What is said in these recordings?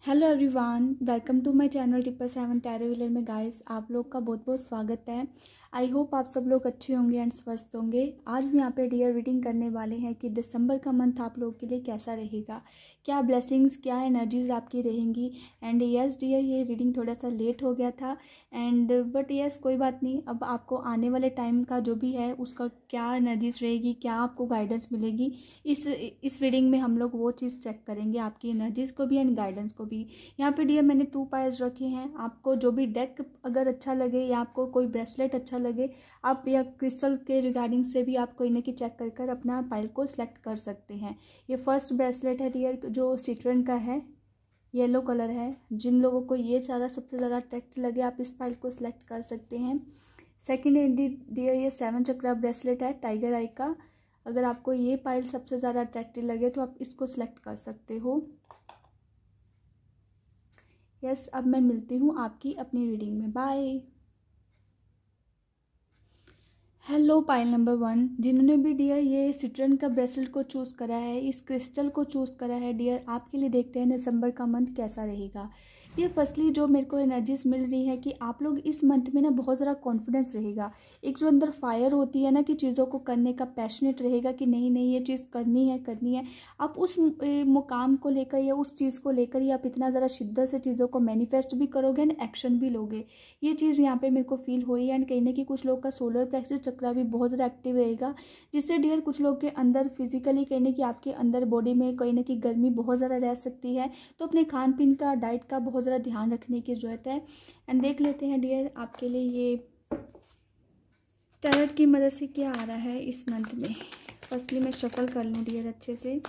Hello everyone, welcome to my channel 777 tarot healer में। Guys, आप लोग का बहुत बहुत स्वागत है। आई होप आप सब लोग अच्छे होंगे एंड स्वस्थ होंगे। आज हम यहाँ पे डियर रीडिंग करने वाले हैं कि दिसंबर का मंथ आप लोगों के लिए कैसा रहेगा, क्या ब्लेसिंग्स, क्या एनर्जीज आपकी रहेंगी। एंड यस डियर, ये रीडिंग थोड़ा सा लेट हो गया था एंड बट यस कोई बात नहीं। अब आपको आने वाले टाइम का जो भी है उसका क्या एनर्जीज रहेगी, क्या आपको गाइडेंस मिलेगी, इस रीडिंग में हम लोग वो चीज़ चेक करेंगे, आपकी एनर्जीज को भी एंड गाइडेंस को भी। यहाँ पे डियर मैंने 2 पाइल्स रखे हैं। आपको जो भी डेक अगर अच्छा लगे या आपको कोई ब्रेसलेट अच्छा लगे, आप या क्रिस्टल के रिगार्डिंग से भी आप कोई ना कि चेक कर कर अपना पाइल को सिलेक्ट कर सकते हैं। ये फर्स्ट ब्रेसलेट है डियर, जो सिट्रन का है, येलो कलर है। जिन लोगों को ये ज़्यादा सबसे ज़्यादा अट्रैक्ट लगे आप इस पाइल को सिलेक्ट कर सकते हैं। सेकेंड है डियर, ये 7 चक्रा ब्रेसलेट है टाइगर आई का। अगर आपको ये पाइल सबसे ज़्यादा अट्रैक्टिव लगे तो आप इसको सिलेक्ट कर सकते हो। यस, अब मैं मिलती हूँ आपकी अपनी रीडिंग में। बाय। हेलो पाइल नंबर 1, जिन्होंने भी डियर ये सिट्रन का ब्रेसलेट को चूज़ करा है, इस क्रिस्टल को चूज़ करा है डियर, आपके लिए देखते हैं दिसंबर का मंथ कैसा रहेगा। ये फर्स्टली जो मेरे को एनर्जीज मिल रही है कि आप लोग इस मंथ में ना बहुत ज़्यादा कॉन्फिडेंस रहेगा। एक जो अंदर फायर होती है ना कि चीज़ों को करने का पैशनेट रहेगा कि नहीं नहीं ये चीज़ करनी है। आप उस मुकाम को लेकर या उस चीज़ को लेकर ही आप इतना ज़्यादा शिद्दत से चीज़ों को मैनिफेस्ट भी करोगे एंड एक्शन भी लोगे। ये चीज़ यहाँ पे मेरे को फील हो रही है। एंड कहीं ना कहीं कुछ लोग का सोलर प्लेक्सस चक्रा भी बहुत ज़्यादा एक्टिव रहेगा, जिससे डियर कुछ लोग के अंदर फिजिकली कहीं ना कि आपके अंदर बॉडी में कहीं ना कहीं गर्मी बहुत ज़्यादा रह सकती है। तो अपने खान पीन का, डाइट का बहुत ज़्यादा ध्यान रखने की ज़रूरत है। एंड देख लेते हैं डियर आपके लिए ये टैरोट की मदद से क्या आ रहा है इस मंथ में। फर्स्टली मैं शफल कर लूँ डियर अच्छे से।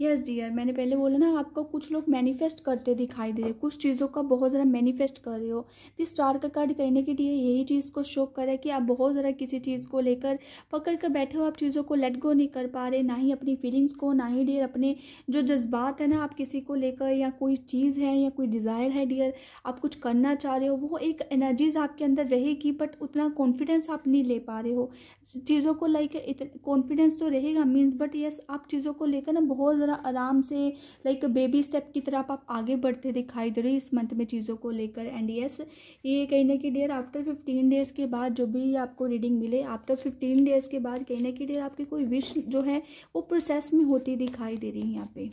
यस डियर, मैंने पहले बोला ना आपको कुछ लोग मैनिफेस्ट करते दिखाई दे रहे, कुछ चीज़ों का बहुत ज़्यादा मैनिफेस्ट कर रहे हो। दिस स्टार का कार्ड कहने के लिए यही चीज़ को शो कर है कि आप बहुत ज़्यादा किसी चीज़ को लेकर पकड़ कर बैठे हो, आप चीज़ों को लेट गो नहीं कर पा रहे, ना ही अपनी फीलिंग्स को, ना ही डियर अपने जो जज्बात है ना आप किसी को लेकर, या कोई चीज़ है या कोई डिज़ायर है डियर, आप कुछ करना चाह रहे हो, वो एक एनर्जीज आपके अंदर रहेगी बट उतना कॉन्फिडेंस आप नहीं ले पा रहे हो चीज़ों को लेकर। कॉन्फिडेंस तो रहेगा मीन्स, बट यस आप चीज़ों को लेकर ना बहुत ज़रा आराम से लाइक बेबी स्टेप की तरह आप आगे बढ़ते दिखाई दे रहे हो इस मंथ में चीज़ों को लेकर। एंड यस, ये कहीं ना कहीं डियर आफ्टर 15 डेज़ के बाद जो भी आपको रीडिंग मिले, आफ्टर 15 डेज़ के बाद कहीं ना कहीं डियर आपकी कोई विश जो है वो प्रोसेस में होती दिखाई दे रही है यहाँ पे।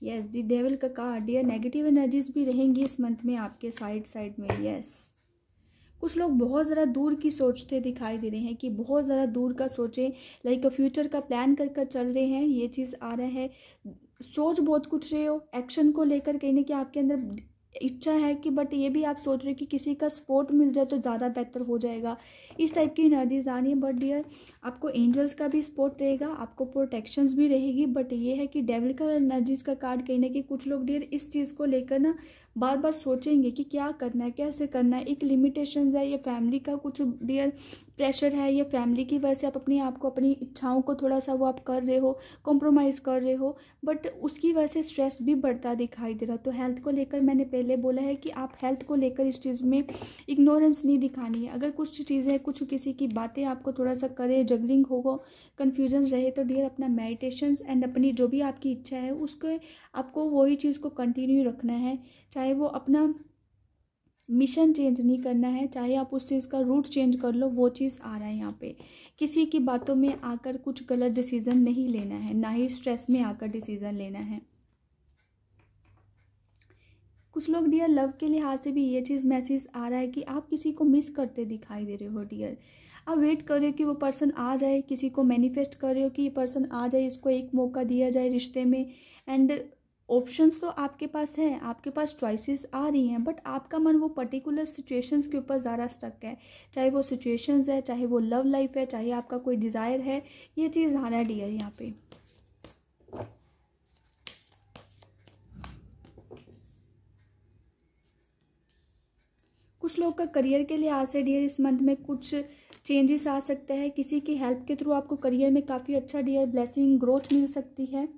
यस, दी डेविल का कार्ड डियर, नेगेटिव एनर्जीज भी रहेंगी इस मंथ में आपके साइड में। यस, कुछ लोग बहुत ज़रा दूर की सोचते दिखाई दे रहे हैं कि बहुत ज़रा दूर का सोचें, लाइक फ्यूचर का प्लान कर कर चल रहे हैं। ये चीज़ आ रहा है, सोच बहुत कुछ रहे हो एक्शन को लेकर, कहीं ना कहीं आपके अंदर इच्छा है कि बट ये भी आप सोच रहे हो कि किसी का सपोर्ट मिल जाए तो ज़्यादा बेहतर हो जाएगा। इस टाइप की एनर्जीज आ रही है। बट डियर आपको एंजल्स का भी सपोर्ट रहेगा, आपको प्रोटेक्शंस भी रहेगी। बट ये है कि डेविल का एनर्जीज का कार्ड कहीं ना कहीं कुछ लोग डियर इस चीज़ को लेकर ना बार बार सोचेंगे कि क्या करना है, कैसे करना है। एक लिमिटेशंस है, या फैमिली का कुछ डियर प्रेशर है, या फैमिली की वजह से आप अपने आप को, अपनी इच्छाओं को थोड़ा सा वो आप कर रहे हो, कॉम्प्रोमाइज़ कर रहे हो, बट उसकी वजह से स्ट्रेस भी बढ़ता दिखाई दे रहा। तो हेल्थ को लेकर मैंने पहले बोला है कि आप हेल्थ को लेकर इस चीज़ में इग्नोरेंस नहीं दिखानी है। अगर कुछ चीज़ें, कुछ किसी की बातें आपको थोड़ा सा करे, जगलिंग हो, कन्फ्यूजन रहे, तो डियर अपना मेडिटेशंस एंड अपनी जो भी आपकी इच्छा है उसको आपको वही चीज़ को कंटिन्यू रखना है। चाहे वो अपना मिशन चेंज नहीं करना है, चाहे आप उस चीज़ का रूट चेंज कर लो, वो चीज़ आ रहा है यहाँ पे। किसी की बातों में आकर कुछ गलत डिसीजन नहीं लेना है, ना ही स्ट्रेस में आकर डिसीजन लेना है। कुछ लोग डियर लव के लिहाज से भी ये चीज़ मैसेज आ रहा है कि आप किसी को मिस करते दिखाई दे रहे हो डियर। आप वेट कर रहे हो कि वो पर्सन आ जाए, किसी को मैनिफेस्ट कर रहे हो कि ये पर्सन आ जाए, इसको एक मौका दिया जाए रिश्ते में। एंड ऑप्शंस तो आपके पास हैं, आपके पास चॉइसेस आ रही हैं, बट आपका मन वो पर्टिकुलर सिचुएशंस के ऊपर ज़्यादा स्टक है। चाहे वो सिचुएशंस है, चाहे वो लव लाइफ है, चाहे आपका कोई डिज़ायर है, ये चीज़ आ रहा है डियर यहाँ पे। कुछ लोग का करियर के लिहाज से डियर इस मंथ में कुछ चेंजेस आ सकता है। किसी की हेल्प के थ्रू आपको करियर में काफ़ी अच्छा डियर ब्लेसिंग, ग्रोथ मिल सकती है।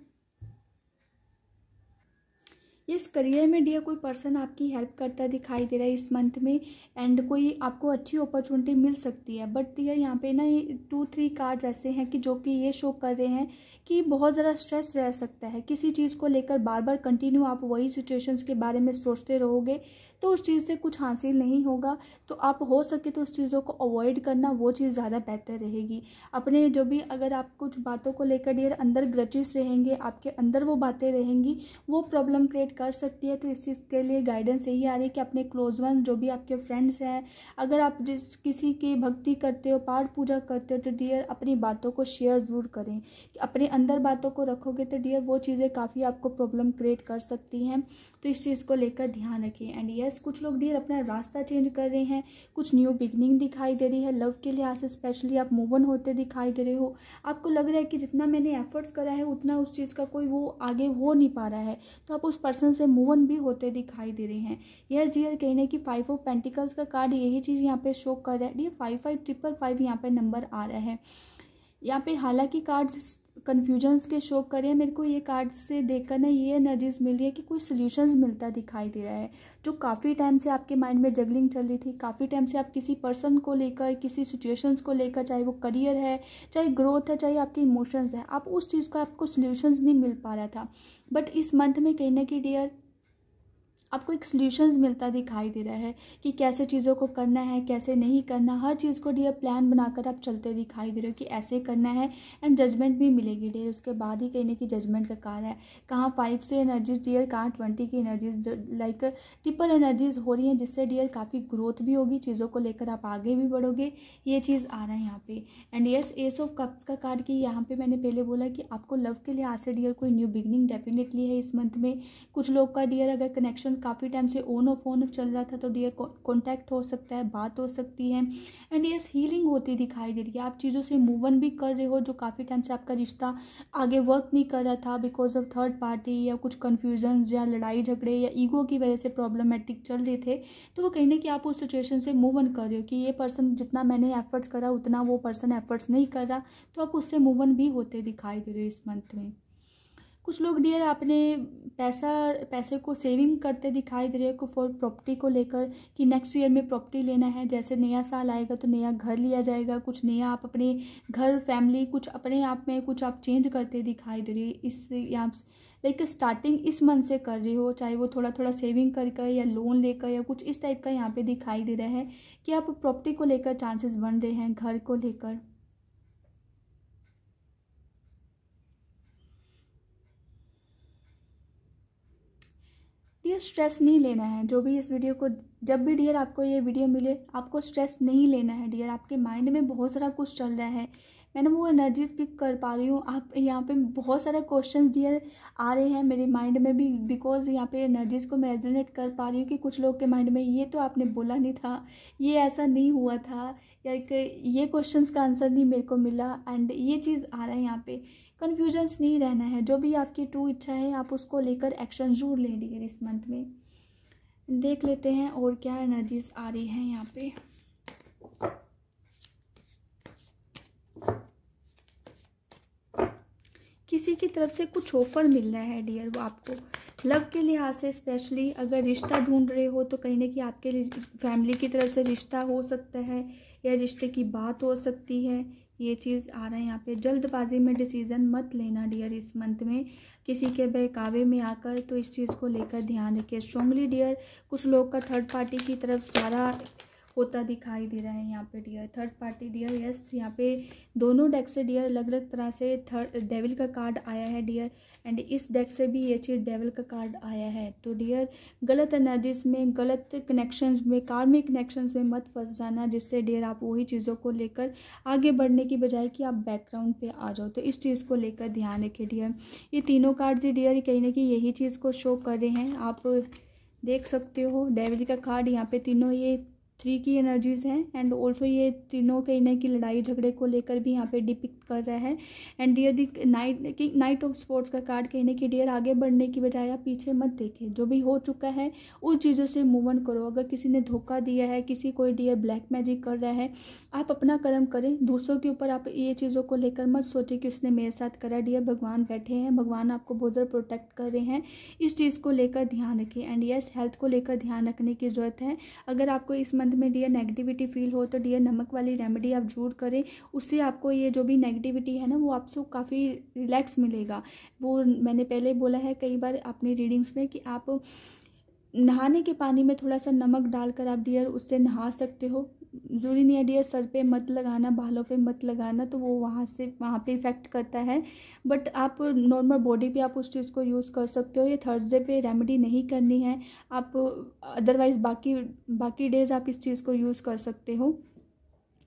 इस करियर में डियर कोई पर्सन आपकी हेल्प करता दिखाई दे रहा है इस मंथ में, एंड कोई आपको अच्छी अपॉर्चुनिटी मिल सकती है। बट डियर यहाँ पे ना ये 2-3 कार्ड्स ऐसे हैं कि जो कि ये शो कर रहे हैं कि बहुत ज़्यादा स्ट्रेस रह सकता है किसी चीज़ को लेकर। बार बार कंटिन्यू आप वही सिचुएशंस के बारे में सोचते रहोगे तो उस चीज़ से कुछ हासिल नहीं होगा। तो आप हो सके तो उस चीज़ों को अवॉइड करना, वो चीज़ ज़्यादा बेहतर रहेगी। अपने जो भी अगर आप कुछ बातों को लेकर डियर अंदर ग्रजेस रहेंगे, आपके अंदर वो बातें रहेंगी, वो प्रॉब्लम क्रिएट कर सकती है। तो इस चीज़ के लिए गाइडेंस यही आ रही है कि अपने क्लोज वन जो भी आपके फ्रेंड्स हैं, अगर आप जिस किसी की भक्ति करते हो, पाठ पूजा करते हो, तो डियर अपनी बातों को शेयर ज़रूर करें। अपने अंदर बातों को रखोगे तो डियर वो चीज़ें काफ़ी आपको प्रॉब्लम क्रिएट कर सकती हैं। तो इस चीज़ को लेकर ध्यान रखें। एंड यस, कुछ लोग डियर अपना रास्ता चेंज कर रहे हैं, कुछ न्यू बिगनिंग दिखाई दे रही है। लव के लिहाज से स्पेशली आप मूव ऑन होते दिखाई दे रहे हो। आपको लग रहा है कि जितना मैंने एफर्ट्स करा है उतना उस चीज़ का कोई वो आगे हो नहीं पा रहा है, तो आप उस पर्सन से मूव ऑन भी होते दिखाई दे रहे हैं। यस डियर, कहीं ना कि 5 ऑफ पेंटिकल्स का कार्ड यही चीज़ यहाँ पे शो कर रहा है डियर। 5555 यहाँ पे नंबर आ रहा है यहाँ पे। हालांकि कार्ड्स कन्फ्यूजन्स के शो करें, मेरे को ये कार्ड से देखकर ना ये एनर्जीज मिल रही है कि कोई सोल्यूशंस मिलता दिखाई दे रहा है। जो काफ़ी टाइम से आपके माइंड में जगलिंग चल रही थी, काफ़ी टाइम से आप किसी पर्सन को लेकर, किसी सिचुएशंस को लेकर, चाहे वो करियर है, चाहे ग्रोथ है, चाहे आपके इमोशंस है, आप उस चीज़ का आपको सोल्यूशंस नहीं मिल पा रहा था। बट इस मंथ में कहीं ना कहीं डियर आपको एक सॉल्यूशंस मिलता दिखाई दे रहा है कि कैसे चीज़ों को करना है, कैसे नहीं करना। हर चीज़ को डियर प्लान बनाकर आप चलते दिखाई दे रहे हो कि ऐसे करना है, एंड जजमेंट भी मिलेगी डियर। उसके बाद ही कहीं ना कहीं जजमेंट का कार्ड है। कहाँ 5 से एनर्जीज डियर, कहाँ 20 की एनर्जीज, लाइक ट्रिपल एनर्जीज हो रही हैं, जिससे डियर काफ़ी ग्रोथ भी होगी, चीज़ों को लेकर आप आगे भी बढ़ोगे। ये चीज़ आ रहा है यहाँ पे। And yes, S of cups का कार्ड की यहाँ पे मैंने पहले बोला कि आपको लव के लिहाज से डियर कोई न्यू बिगनिंग डेफिनेटली है इस मंथ में। कुछ लोग का डियर अगर कनेक्शन काफ़ी टाइम से ऑन ऑफ चल रहा था तो डियर कॉन्टैक्ट हो सकता है, बात हो सकती है। एंड यस, हीलिंग होती दिखाई दे रही है। आप चीज़ों से मूव ऑन भी कर रहे हो, जो काफ़ी टाइम से आपका रिश्ता आगे वर्क नहीं कर रहा था बिकॉज ऑफ थर्ड पार्टी या कुछ कन्फ्यूजन्स या लड़ाई झगड़े या ईगो की वजह से प्रॉब्लमेटिक चल रहे थे। तो वो कहीं ना कि आप उस सिचुएशन से मूव ऑन कर रहे हो कि ये पर्सन जितना मैंने एफर्ट्स करा उतना वो पर्सन एफर्ट्स नहीं कर रहा, तो आप उससे मूव ऑन भी होते दिखाई दे रहे हो इस मंथ में। कुछ लोग डियर अपने पैसे को सेविंग करते दिखाई दे रहे हो फॉर प्रॉपर्टी को लेकर कि नेक्स्ट ईयर में प्रॉपर्टी लेना है। जैसे नया साल आएगा तो नया घर लिया जाएगा, कुछ नया आप अपने घर, फैमिली, कुछ अपने आप में कुछ आप चेंज करते दिखाई दे रही है। इस यहाँ लाइक स्टार्टिंग इस मंथ से कर रहे हो, चाहे वो थोड़ा थोड़ा सेविंग करके या लोन लेकर या कुछ इस टाइप का यहाँ पे दिखाई दे रहा है कि आप प्रॉपर्टी को लेकर चांसेस बन रहे हैं, घर को लेकर। डियर स्ट्रेस नहीं लेना है। जो भी इस वीडियो को, जब भी डियर आपको ये वीडियो मिले, आपको स्ट्रेस नहीं लेना है डियर। आपके माइंड में बहुत सारा कुछ चल रहा है, मैंने वो एनर्जीज पिक कर पा रही हूँ। आप यहाँ पे बहुत सारे क्वेश्चंस डियर आ रहे हैं मेरे माइंड में भी, बिकॉज यहाँ पे एनर्जीज को मैं रेजोनेट कर पा रही हूँ कि कुछ लोग के माइंड में ये तो आपने बोला नहीं था, ये ऐसा नहीं हुआ था, या ये क्वेश्चंस का आंसर नहीं मेरे को मिला। एंड ये चीज़ आ रहा है यहाँ पे। कन्फ्यूजन्स नहीं रहना है, जो भी आपकी ट्रू इच्छा है आप उसको लेकर एक्शन जरूर लें डियर इस मंथ में। देख लेते हैं और क्या एनर्जीज आ रही हैं यहाँ पे। किसी की तरफ से कुछ ऑफर मिल रहा है डियर, वो आपको लव के लिहाज से स्पेशली अगर रिश्ता ढूंढ रहे हो तो कहीं ना कहीं आपके फैमिली की तरफ से रिश्ता हो सकता है या रिश्ते की बात हो सकती है। ये चीज़ आ रहा है यहाँ पे। जल्दबाजी में डिसीज़न मत लेना डियर इस मंथ में, किसी के बहकावे में आकर, तो इस चीज़ को लेकर ध्यान रखिए स्ट्रांगली डियर। कुछ लोग का थर्ड पार्टी की तरफ सारा होता दिखाई दे रहा है यहाँ पे dear, third party dear. Yes, यहाँ पे दोनों डेक से डियर अलग अलग तरह से थर्ड डेविल का कार्ड आया है डियर, एंड इस डेक से भी ये चीज़ डेविल का कार्ड आया है। तो डियर गलत एनर्जीज में, गलत कनेक्शंस में, कार्मिक कनेक्शंस में मत फंस जाना, जिससे डियर आप वही चीज़ों को लेकर आगे बढ़ने की बजाय कि आप बैकग्राउंड पे आ जाओ। तो इस चीज़ को लेकर ध्यान रखिए डियर। ये तीनों कार्ड्स ही डियर कहीं ना कहीं यही चीज़ को शो कर रहे हैं। आप देख सकते हो डेविल का कार्ड यहाँ पे तीनों ये 3 की एनर्जीज़ हैं। एंड ऑल्सो ये तीनों कहीं ना की लड़ाई झगड़े को लेकर भी यहाँ पे डिपिक्ट कर रहा है। And dear the knight of sports का कार्ड कहीं ना कि डियर आगे बढ़ने की बजाय आप पीछे मत देखें, जो भी हो चुका है उन चीज़ों से मूव ऑन करो। अगर किसी ने धोखा दिया है, किसी कोई डियर ब्लैक मैजिक कर रहा है, आप अपना कर्म करें, दूसरों के ऊपर आप ये चीज़ों को लेकर मत सोचें कि उसने मेरे साथ करा। डियर भगवान बैठे हैं, भगवान आपको बहुत ज़्यादा प्रोटेक्ट कर रहे हैं, इस चीज़ को लेकर ध्यान रखें। एंड यस, हेल्थ को लेकर ध्यान रखने की ज़रूरत है। अगर आपको इस मंथ में डियर नेगेटिविटी फील हो तो डियर नमक वाली रेमेडी आप जरूर करें, उससे आपको ये जो भी नेगेटिविटी है ना वो आपसे काफ़ी रिलैक्स मिलेगा। वो मैंने पहले बोला है कई बार अपनी रीडिंग्स में कि आप नहाने के पानी में थोड़ा सा नमक डालकर आप डियर उससे नहा सकते हो। ज़रूरी नहीं है डियर सर पे मत लगाना, बालों पे मत लगाना, तो वो वहाँ पे इफ़ेक्ट करता है। बट आप नॉर्मल बॉडी पे आप उस चीज़ को यूज़ कर सकते हो। ये थर्सडे पे रेमेडी नहीं करनी है आप, अदरवाइज़ बाकी डेज आप इस चीज़ को यूज़ कर सकते हो।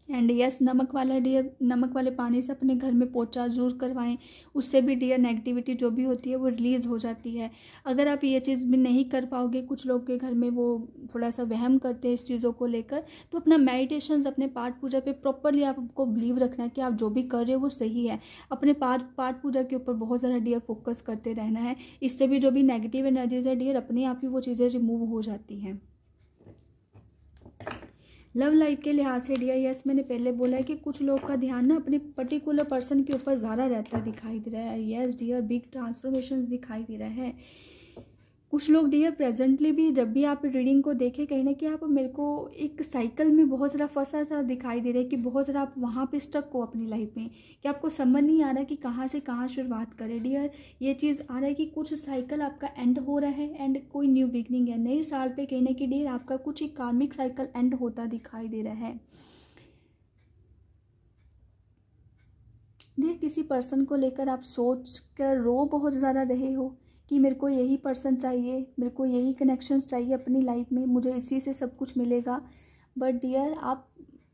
एंड यस, नमक वाला डियर नमक वाले पानी से अपने घर में पोछा जरूर करवाएं, उससे भी डियर नेगेटिविटी जो भी होती है वो रिलीज़ हो जाती है। अगर आप ये चीज़ भी नहीं कर पाओगे, कुछ लोग के घर में वो थोड़ा सा वहम करते हैं इस चीज़ों को लेकर, तो अपना मेडिटेशंस अपने पाठ पूजा पे प्रॉपरली आपको बिलीव रखना है कि आप जो भी कर रहे हो वो सही है। अपने पाठ पूजा के ऊपर बहुत ज़्यादा डियर फोकस करते रहना है, इससे भी जो भी नेगेटिव एनर्जीज है डियर अपने आप ही वो चीज़ें रिमूव हो जाती हैं। लव लाइफ के लिहाज से डियर यस, मैंने पहले बोला है कि कुछ लोग का ध्यान ना अपने पर्टिकुलर पर्सन के ऊपर ज़्यादा रहता दिखाई दे रहा है। यस डियर, बिग ट्रांसफॉर्मेशंस दिखाई दे रहा है। कुछ लोग डियर प्रेजेंटली भी जब भी आप रीडिंग को देखें कहीं ना कि आप मेरे को एक साइकिल में बहुत ज़्यादा फंसा सा दिखाई दे रहा है कि बहुत ज़्यादा आप वहाँ पे स्टक हो अपनी लाइफ में, कि आपको समझ नहीं आ रहा कि कहाँ से कहाँ शुरुआत करें। डियर ये चीज़ आ रहा है कि कुछ साइकिल आपका एंड हो रहा है एंड कोई न्यू बिगनिंग है। नए साल पे कहीं ना कि डियर आपका कुछ एक कार्मिक साइकिल एंड होता दिखाई दे रहा है। डियर किसी पर्सन को लेकर आप सोच कर रो बहुत ज़्यादा रहे हो कि मेरे को यही पर्सन चाहिए, मेरे को यही कनेक्शंस चाहिए अपनी लाइफ में, मुझे इसी से सब कुछ मिलेगा। बट डियर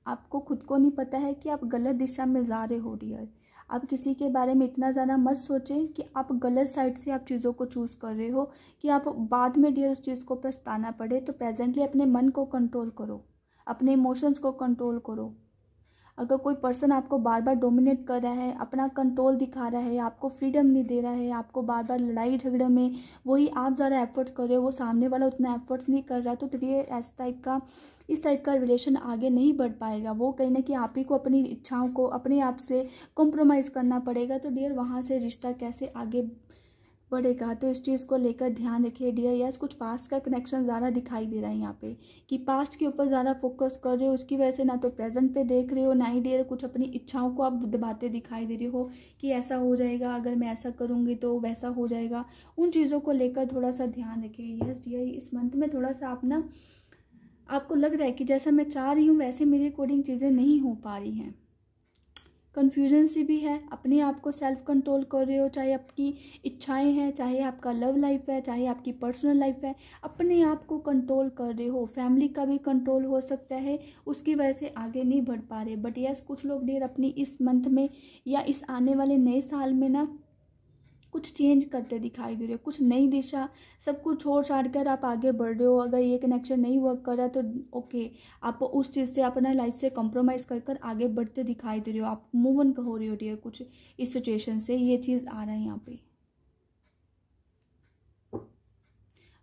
आपको खुद को नहीं पता है कि आप गलत दिशा में जा रहे हो। डियर आप किसी के बारे में इतना ज़्यादा मत सोचें कि आप गलत साइड से आप चीज़ों को चूज़ कर रहे हो कि आप बाद में डियर उस चीज़ को पछताना पड़े। तो प्रेजेंटली अपने मन को कंट्रोल करो, अपने इमोशंस को कंट्रोल करो। अगर कोई पर्सन आपको बार बार डोमिनेट कर रहा है, अपना कंट्रोल दिखा रहा है, आपको फ्रीडम नहीं दे रहा है, आपको बार बार लड़ाई झगड़े में वही आप ज़्यादा एफर्ट्स कर रहे हो, वो सामने वाला उतना एफर्ट्स नहीं कर रहा, तो ये इस टाइप का रिलेशन आगे नहीं बढ़ पाएगा। वो कहीं ना कहीं आप ही को अपनी इच्छाओं को अपने आप से कॉम्प्रोमाइज़ करना पड़ेगा। तो डियर वहाँ से रिश्ता कैसे आगे बढ़ेगा, तो इस चीज़ को लेकर ध्यान रखिए डियर। यस, कुछ पास्ट का कनेक्शन ज़्यादा दिखाई दे रहा है यहाँ पे कि पास्ट के ऊपर ज़्यादा फोकस कर रहे हो, उसकी वजह से ना तो प्रेजेंट पे देख रहे हो ना ही डियर कुछ अपनी इच्छाओं को आप दबाते दिखाई दे रहे हो कि ऐसा हो जाएगा, अगर मैं ऐसा करूँगी तो वैसा हो जाएगा। उन चीज़ों को लेकर थोड़ा सा ध्यान रखिए। यस डियर, इस मंथ में थोड़ा सा आप ना आपको लग रहा है कि जैसा मैं चाह रही हूँ वैसे मेरे अकॉर्डिंग चीज़ें नहीं हो पा रही हैं, कन्फ्यूजन सी भी है। अपने आप को सेल्फ कंट्रोल कर रहे हो, चाहे आपकी इच्छाएं हैं, चाहे आपका लव लाइफ है, चाहे आपकी पर्सनल लाइफ है, अपने आप को कंट्रोल कर रहे हो। फैमिली का भी कंट्रोल हो सकता है, उसकी वजह से आगे नहीं बढ़ पा रहे। बट यस, कुछ लोग डियर अपनी इस मंथ में या इस आने वाले नए साल में ना कुछ चेंज करते दिखाई दे रहे हो, कुछ नई दिशा, सब कुछ छोड़ छाड़ कर आप आगे बढ़ रहे हो। अगर ये कनेक्शन नहीं वर्क कर रहा तो ओके, आप उस चीज़ से अपना लाइफ से कॉम्प्रोमाइज़ कर कर आगे बढ़ते दिखाई दे रहे हो, आप मूव ऑन हो रहे हो डियर कुछ इस सिचुएशन से। ये चीज़ आ रहा है यहाँ पे।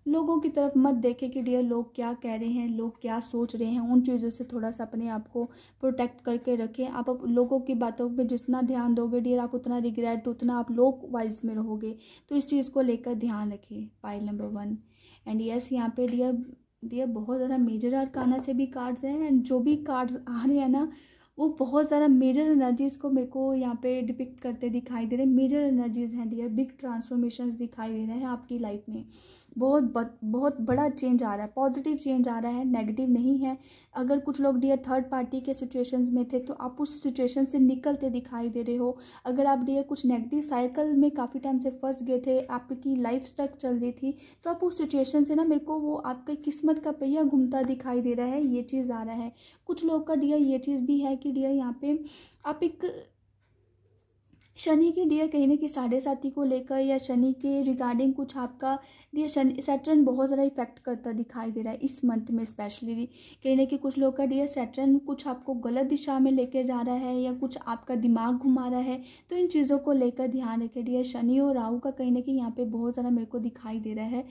लोगों की तरफ मत देखें कि डियर लोग क्या कह रहे हैं, लोग क्या सोच रहे हैं, उन चीज़ों से थोड़ा सा अपने आप को प्रोटेक्ट करके रखें। आप लोगों की बातों पे जितना ध्यान दोगे डियर आप उतना रिग्रेट, उतना आप लोग वाइज में रहोगे। तो इस चीज़ को लेकर ध्यान रखिए। पाइल नंबर 1 एंड यस, यहाँ पे डियर बहुत ज़्यादा मेजर अरकाना से भी कार्ड्स हैं एंड जो भी कार्ड्स आ रहे हैं ना वो बहुत ज़्यादा मेजर एनर्जीज़ को मेरे को यहाँ पे डिपिक्ट करते दिखाई दे रहे हैं। मेजर एनर्जीज़ हैं डियर, बिग ट्रांसफॉर्मेशंस दिखाई दे रहे हैं आपकी लाइफ में। बहुत बड़ा चेंज आ रहा है, पॉजिटिव चेंज आ रहा है, नेगेटिव नहीं है। अगर कुछ लोग डियर थर्ड पार्टी के सिचुएशंस में थे तो आप उस सिचुएशन से निकलते दिखाई दे रहे हो। अगर आप डियर कुछ नेगेटिव साइकिल में काफ़ी टाइम से फंस गए थे, आपकी लाइफ स्टक चल रही थी, तो आप उस सिचुएशन से ना मेरे को वो आपकी किस्मत का पहिया घूमता दिखाई दे रहा है, ये चीज़ आ रहा है। कुछ लोग का डियर ये चीज़ भी है कि डियर यहाँ पे आप एक शनि की डियर कहीं ना कहीं साढ़े साथी को लेकर या शनि के रिगार्डिंग कुछ आपका डियर शनि सैटर्न बहुत ज़्यादा इफेक्ट करता दिखाई दे रहा है इस मंथ में स्पेशली। कहीं ना कहीं कुछ लोग का डियर सैटर्न कुछ आपको गलत दिशा में लेके जा रहा है या कुछ आपका दिमाग घुमा रहा है, तो इन चीज़ों को लेकर ध्यान रखें डियर। शनि और राहु का कहीं ना कहीं यहाँ पे बहुत ज़्यादा मेरे को दिखाई दे रहा है।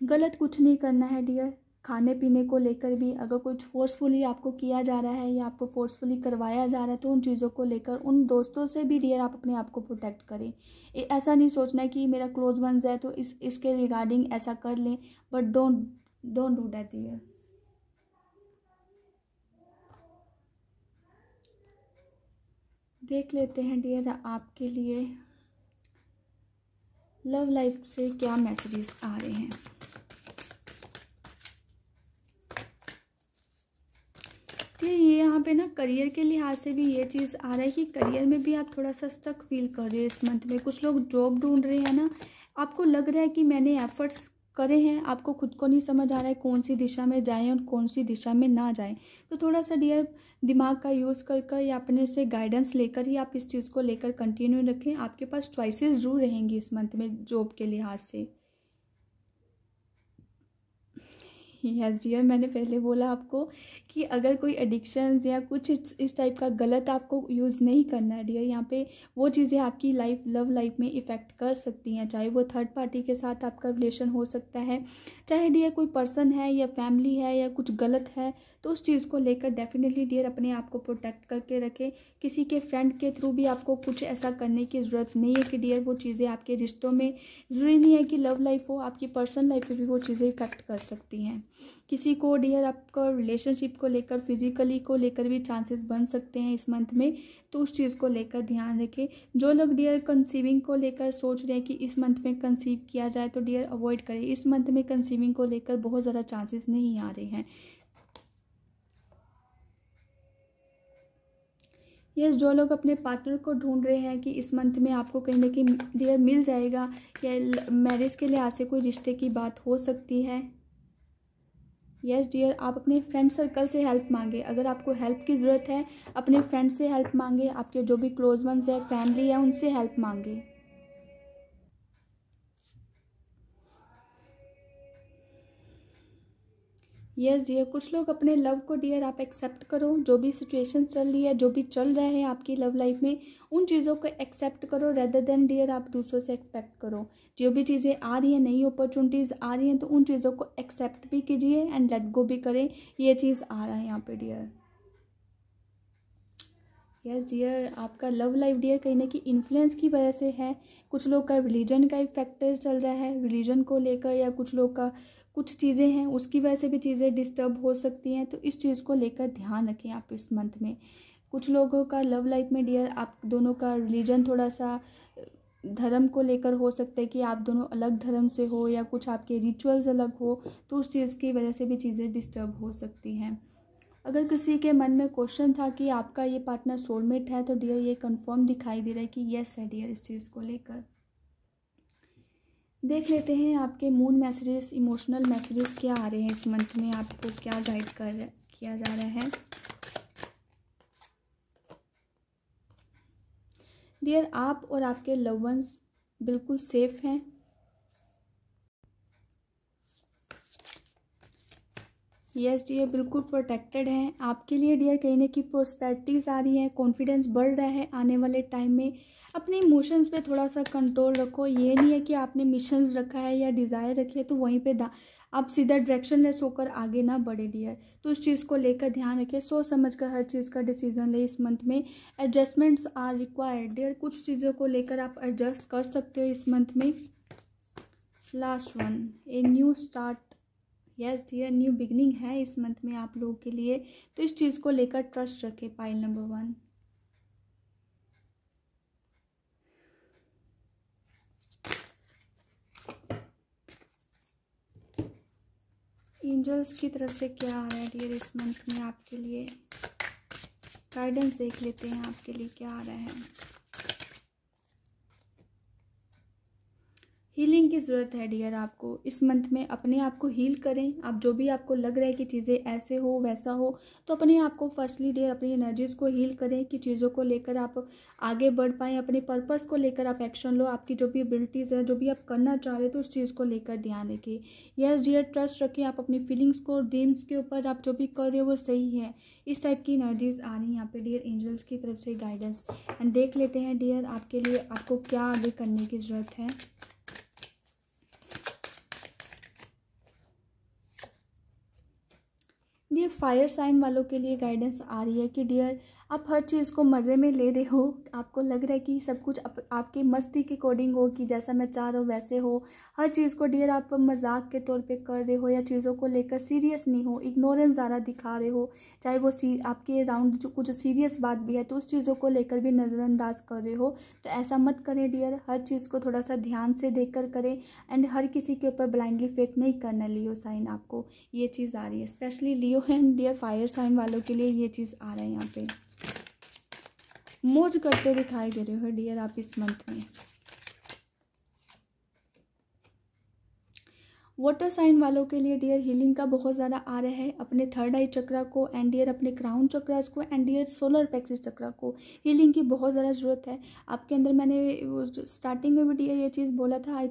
गलत कुछ नहीं करना है डियर। खाने पीने को लेकर भी अगर कुछ फोर्सफुली आपको किया जा रहा है या आपको फोर्सफुली करवाया जा रहा है, तो उन चीज़ों को लेकर उन दोस्तों से भी डियर आप अपने आप को प्रोटेक्ट करें। ऐसा नहीं सोचना है कि मेरा क्लोज वंस है तो इसके रिगार्डिंग ऐसा कर लें, but don't do that dear. देख लेते हैं डियर आपके लिए लव लाइफ से क्या मैसेजेस आ रहे हैं। ये यहाँ पे ना करियर के लिहाज से भी ये चीज़ आ रहा है कि करियर में भी आप थोड़ा सा स्टक फील कर रहे हो इस मंथ में। कुछ लोग जॉब ढूंढ रहे हैं ना, आपको लग रहा है कि मैंने एफर्ट्स करे हैं, आपको खुद को नहीं समझ आ रहा है कौन सी दिशा में जाएं और कौन सी दिशा में ना जाएं। तो थोड़ा सा डियर दिमाग का यूज़ कर या अपने से गाइडेंस लेकर ही आप इस चीज़ को लेकर कंटिन्यू रखें। आपके पास चॉइसेस जरूर रहेंगी इस मंथ में जॉब के लिहाज से। यस डियर, मैंने पहले बोला आपको कि अगर कोई एडिक्शंस या कुछ इस टाइप का गलत आपको यूज़ नहीं करना है डियर। यहाँ पे वो चीज़ें आपकी लव लाइफ में इफ़ेक्ट कर सकती हैं, चाहे वो थर्ड पार्टी के साथ आपका रिलेशन हो सकता है, चाहे डियर कोई पर्सन है या फैमिली है या कुछ गलत है, तो उस चीज़ को लेकर डेफिनेटली डियर अपने आप को प्रोटेक्ट करके रखें। किसी के फ्रेंड के थ्रू भी आपको कुछ ऐसा करने की ज़रूरत नहीं है कि डियर वो चीज़ें आपके रिश्तों में, ज़रूरी नहीं है कि लव लाइफ हो, आपकी पर्सनल लाइफ में भी वो चीज़ें इफ़ेक्ट कर सकती हैं। किसी को डियर आपका रिलेशनशिप को लेकर फिजिकली को लेकर भी चांसेस बन सकते हैं इस मंथ में, तो उस चीज़ को लेकर ध्यान रखें। जो लोग डियर कंसीविंग को लेकर सोच रहे हैं कि इस मंथ में कंसीव किया जाए, तो डियर अवॉइड करें। इस मंथ में कंसीविंग को लेकर बहुत ज़्यादा चांसेस नहीं आ रहे हैं। यस, जो लोग अपने पार्टनर को ढूंढ रहे हैं कि इस मंथ में आपको कहीं ना कहीं डियर मिल जाएगा या मैरिज के लिहाज से कोई रिश्ते की बात हो सकती है। यस डियर, आप अपने फ्रेंड सर्कल से हेल्प मांगे। अगर आपको हेल्प की ज़रूरत है, अपने फ्रेंड से हेल्प मांगे, आपके जो भी क्लोज वंस है, फैमिली है, उनसे हेल्प मांगे। यस डियर, कुछ लोग अपने लव को डियर आप एक्सेप्ट करो। जो भी सिचुएशन चल रही है, जो भी चल रहा है आपकी लव लाइफ में, उन चीज़ों को एक्सेप्ट करो रेदर देन डियर आप दूसरों से एक्सपेक्ट करो। जो भी चीज़ें आ रही हैं, नई अपॉर्चुनिटीज़ आ रही हैं, तो उन चीज़ों को एक्सेप्ट भी कीजिए एंड लेट गो भी करें। ये चीज़ आ रहा है यहाँ पे डियर। यस डियर, आपका लव लाइफ डियर कहीं ना कहीं इन्फ्लुएंस की वजह से है। कुछ लोग का रिलीजन का इफेक्टर चल रहा है, रिलीजन को लेकर, या कुछ लोग का कुछ चीज़ें हैं उसकी वजह से भी चीज़ें डिस्टर्ब हो सकती हैं। तो इस चीज़ को लेकर ध्यान रखें आप इस मंथ में। कुछ लोगों का लव लाइफ में डियर आप दोनों का रिलीजन थोड़ा सा धर्म को लेकर हो सकता है कि आप दोनों अलग धर्म से हो या कुछ आपके रिचुअल्स अलग हो, तो उस चीज़ की वजह से भी चीज़ें डिस्टर्ब हो सकती हैं। अगर किसी के मन में क्वेश्चन था कि आपका ये पार्टनर सोलमेट है, तो डियर ये कंफर्म दिखाई दे रहा है कि यस है डियर। इस चीज़ को लेकर देख लेते हैं आपके मून मैसेजेस, इमोशनल मैसेजेस क्या आ रहे हैं इस मंथ में, आपको क्या गाइड किया जा रहा है। डियर, आप और आपके लव वंस बिल्कुल सेफ हैं। यस डियर, बिल्कुल प्रोटेक्टेड हैं। आपके लिए डियर कहीं ना कहीं प्रोस्पेरिटीज़ आ रही है, कॉन्फिडेंस बढ़ रहा है आने वाले टाइम में। अपने इमोशंस पे थोड़ा सा कंट्रोल रखो। ये नहीं है कि आपने मिशंस रखा है या डिज़ायर रखी है तो वहीं पे आप सीधा डायरेक्शनलेस होकर आगे ना बढ़े डियर। तो उस चीज़ को लेकर ध्यान रखें, सोच समझ कर हर चीज़ का डिसीजन ले इस मंथ में। एडजस्टमेंट्स आर रिक्वायर्ड डियर, कुछ चीज़ों को लेकर आप एडजस्ट कर सकते हो इस मंथ में। Last one, a new start. Yes dear, new beginning है इस मंथ में आप लोगों के लिए, तो इस चीज़ को लेकर ट्रस्ट रखें। Pile number 1। एंजल्स की तरफ से क्या आ रहा है डियर इस मंथ में आपके लिए, गाइडेंस देख लेते हैं आपके लिए क्या आ रहा है। हीलिंग की ज़रूरत है डियर आपको इस मंथ में। अपने आप को हील करें। आप जो भी आपको लग रहा है कि चीज़ें ऐसे हो वैसा हो, तो अपने आप को फर्स्टली डियर अपनी एनर्जीज़ को हील करें कि चीज़ों को लेकर आप आगे बढ़ पाएँ। अपने पर्पस को लेकर आप एक्शन लो। आपकी जो भी एबिलिटीज़ है, जो भी आप करना चाह रहे हो, तो उस चीज़ को लेकर ध्यान रखिए। यस डियर, ट्रस्ट रखिए आप अपनी फीलिंग्स को, ड्रीम्स के ऊपर। आप जो भी कर रहे हो वो सही है। इस टाइप की एनर्जीज़ आ रही हैं यहाँ पे डियर, एंजल्स की तरफ से गाइडेंस। एंड देख लेते हैं डियर आपके लिए आपको क्या आगे करने की ज़रूरत है। डियर फायर साइन वालों के लिए गाइडेंस आ रही है कि डियर आप हर चीज़ को मज़े में ले रहे हो। आपको लग रहा है कि सब कुछ आपकी मस्ती के अकॉर्डिंग हो, कि जैसा मैं चाह रहा हूँ वैसे हो। हर चीज़ को डियर आप मजाक के तौर पे कर रहे हो, या चीज़ों को लेकर सीरियस नहीं हो, इग्नोरेंस ज़्यादा दिखा रहे हो। चाहे वो आपके अराउंड जो कुछ सीरियस बात भी है, तो उस चीज़ों को लेकर भी नज़रअंदाज कर रहे हो। तो ऐसा मत करें डियर, हर चीज़ को थोड़ा सा ध्यान से देख कर करें। एंड हर किसी के ऊपर ब्लाइंडली फेक नहीं करना। लियो साइन आपको ये चीज़ आ रही है, specially Leo and dear fire sign वालों के लिए ये चीज़ आ रहा है यहाँ पे। मौज करते दिखाई दे रहे हो डियर आप इस मंथ में। वाटर साइन वालों के लिए डियर हीलिंग का बहुत ज़्यादा आ रहा है। अपने थर्ड आई चक्रा को एंड डियर अपने क्राउन चक्रास को एंड डियर सोलर प्लेक्सस चक्रा को हीलिंग की बहुत ज़्यादा ज़रूरत है आपके अंदर। मैंने स्टार्टिंग में भी डियर ये चीज़ बोला था।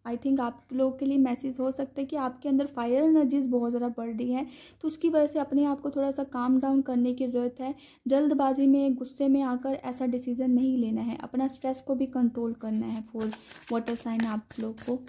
आई थिंक आप लोगों के लिए मैसेज हो सकता है कि आपके अंदर फायर एनर्जीज बहुत ज़्यादा बढ़ रही है, तो उसकी वजह से अपने आप को थोड़ा सा काम डाउन करने की ज़रूरत है। जल्दबाजी में, गुस्से में आकर ऐसा डिसीज़न नहीं लेना है। अपना स्ट्रेस को भी कंट्रोल करना है फॉर वाटर साइन आप लोग को।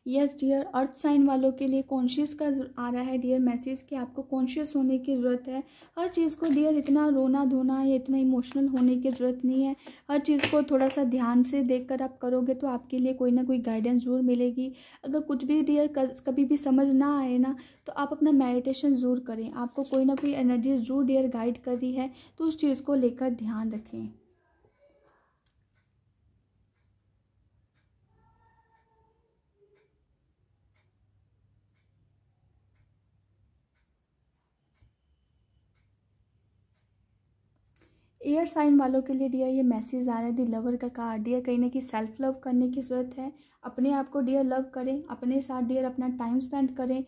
यस डियर, अर्थ साइन वालों के लिए कॉन्शियस का आ रहा है डियर मैसेज कि आपको कॉन्शियस होने की ज़रूरत है। हर चीज़ को डियर इतना रोना धोना या इतना इमोशनल होने की ज़रूरत नहीं है। हर चीज़ को थोड़ा सा ध्यान से देखकर आप करोगे तो आपके लिए कोई ना कोई गाइडेंस ज़रूर मिलेगी। अगर कुछ भी डियर कभी भी समझ ना आए ना, तो आप अपना मेडिटेशन ज़रूर करें। आपको कोई ना कोई एनर्जी ज़रूर डियर गाइड कर रही है, तो उस चीज़ को लेकर ध्यान रखें। एयर साइन वालों के लिए डियर ये मैसेज आ रहा है दी लवर का कार्ड। डियर कहीं ना कहीं सेल्फ लव करने की ज़रूरत है। अपने आप को डियर लव करें, अपने साथ डियर अपना टाइम स्पेंड करें।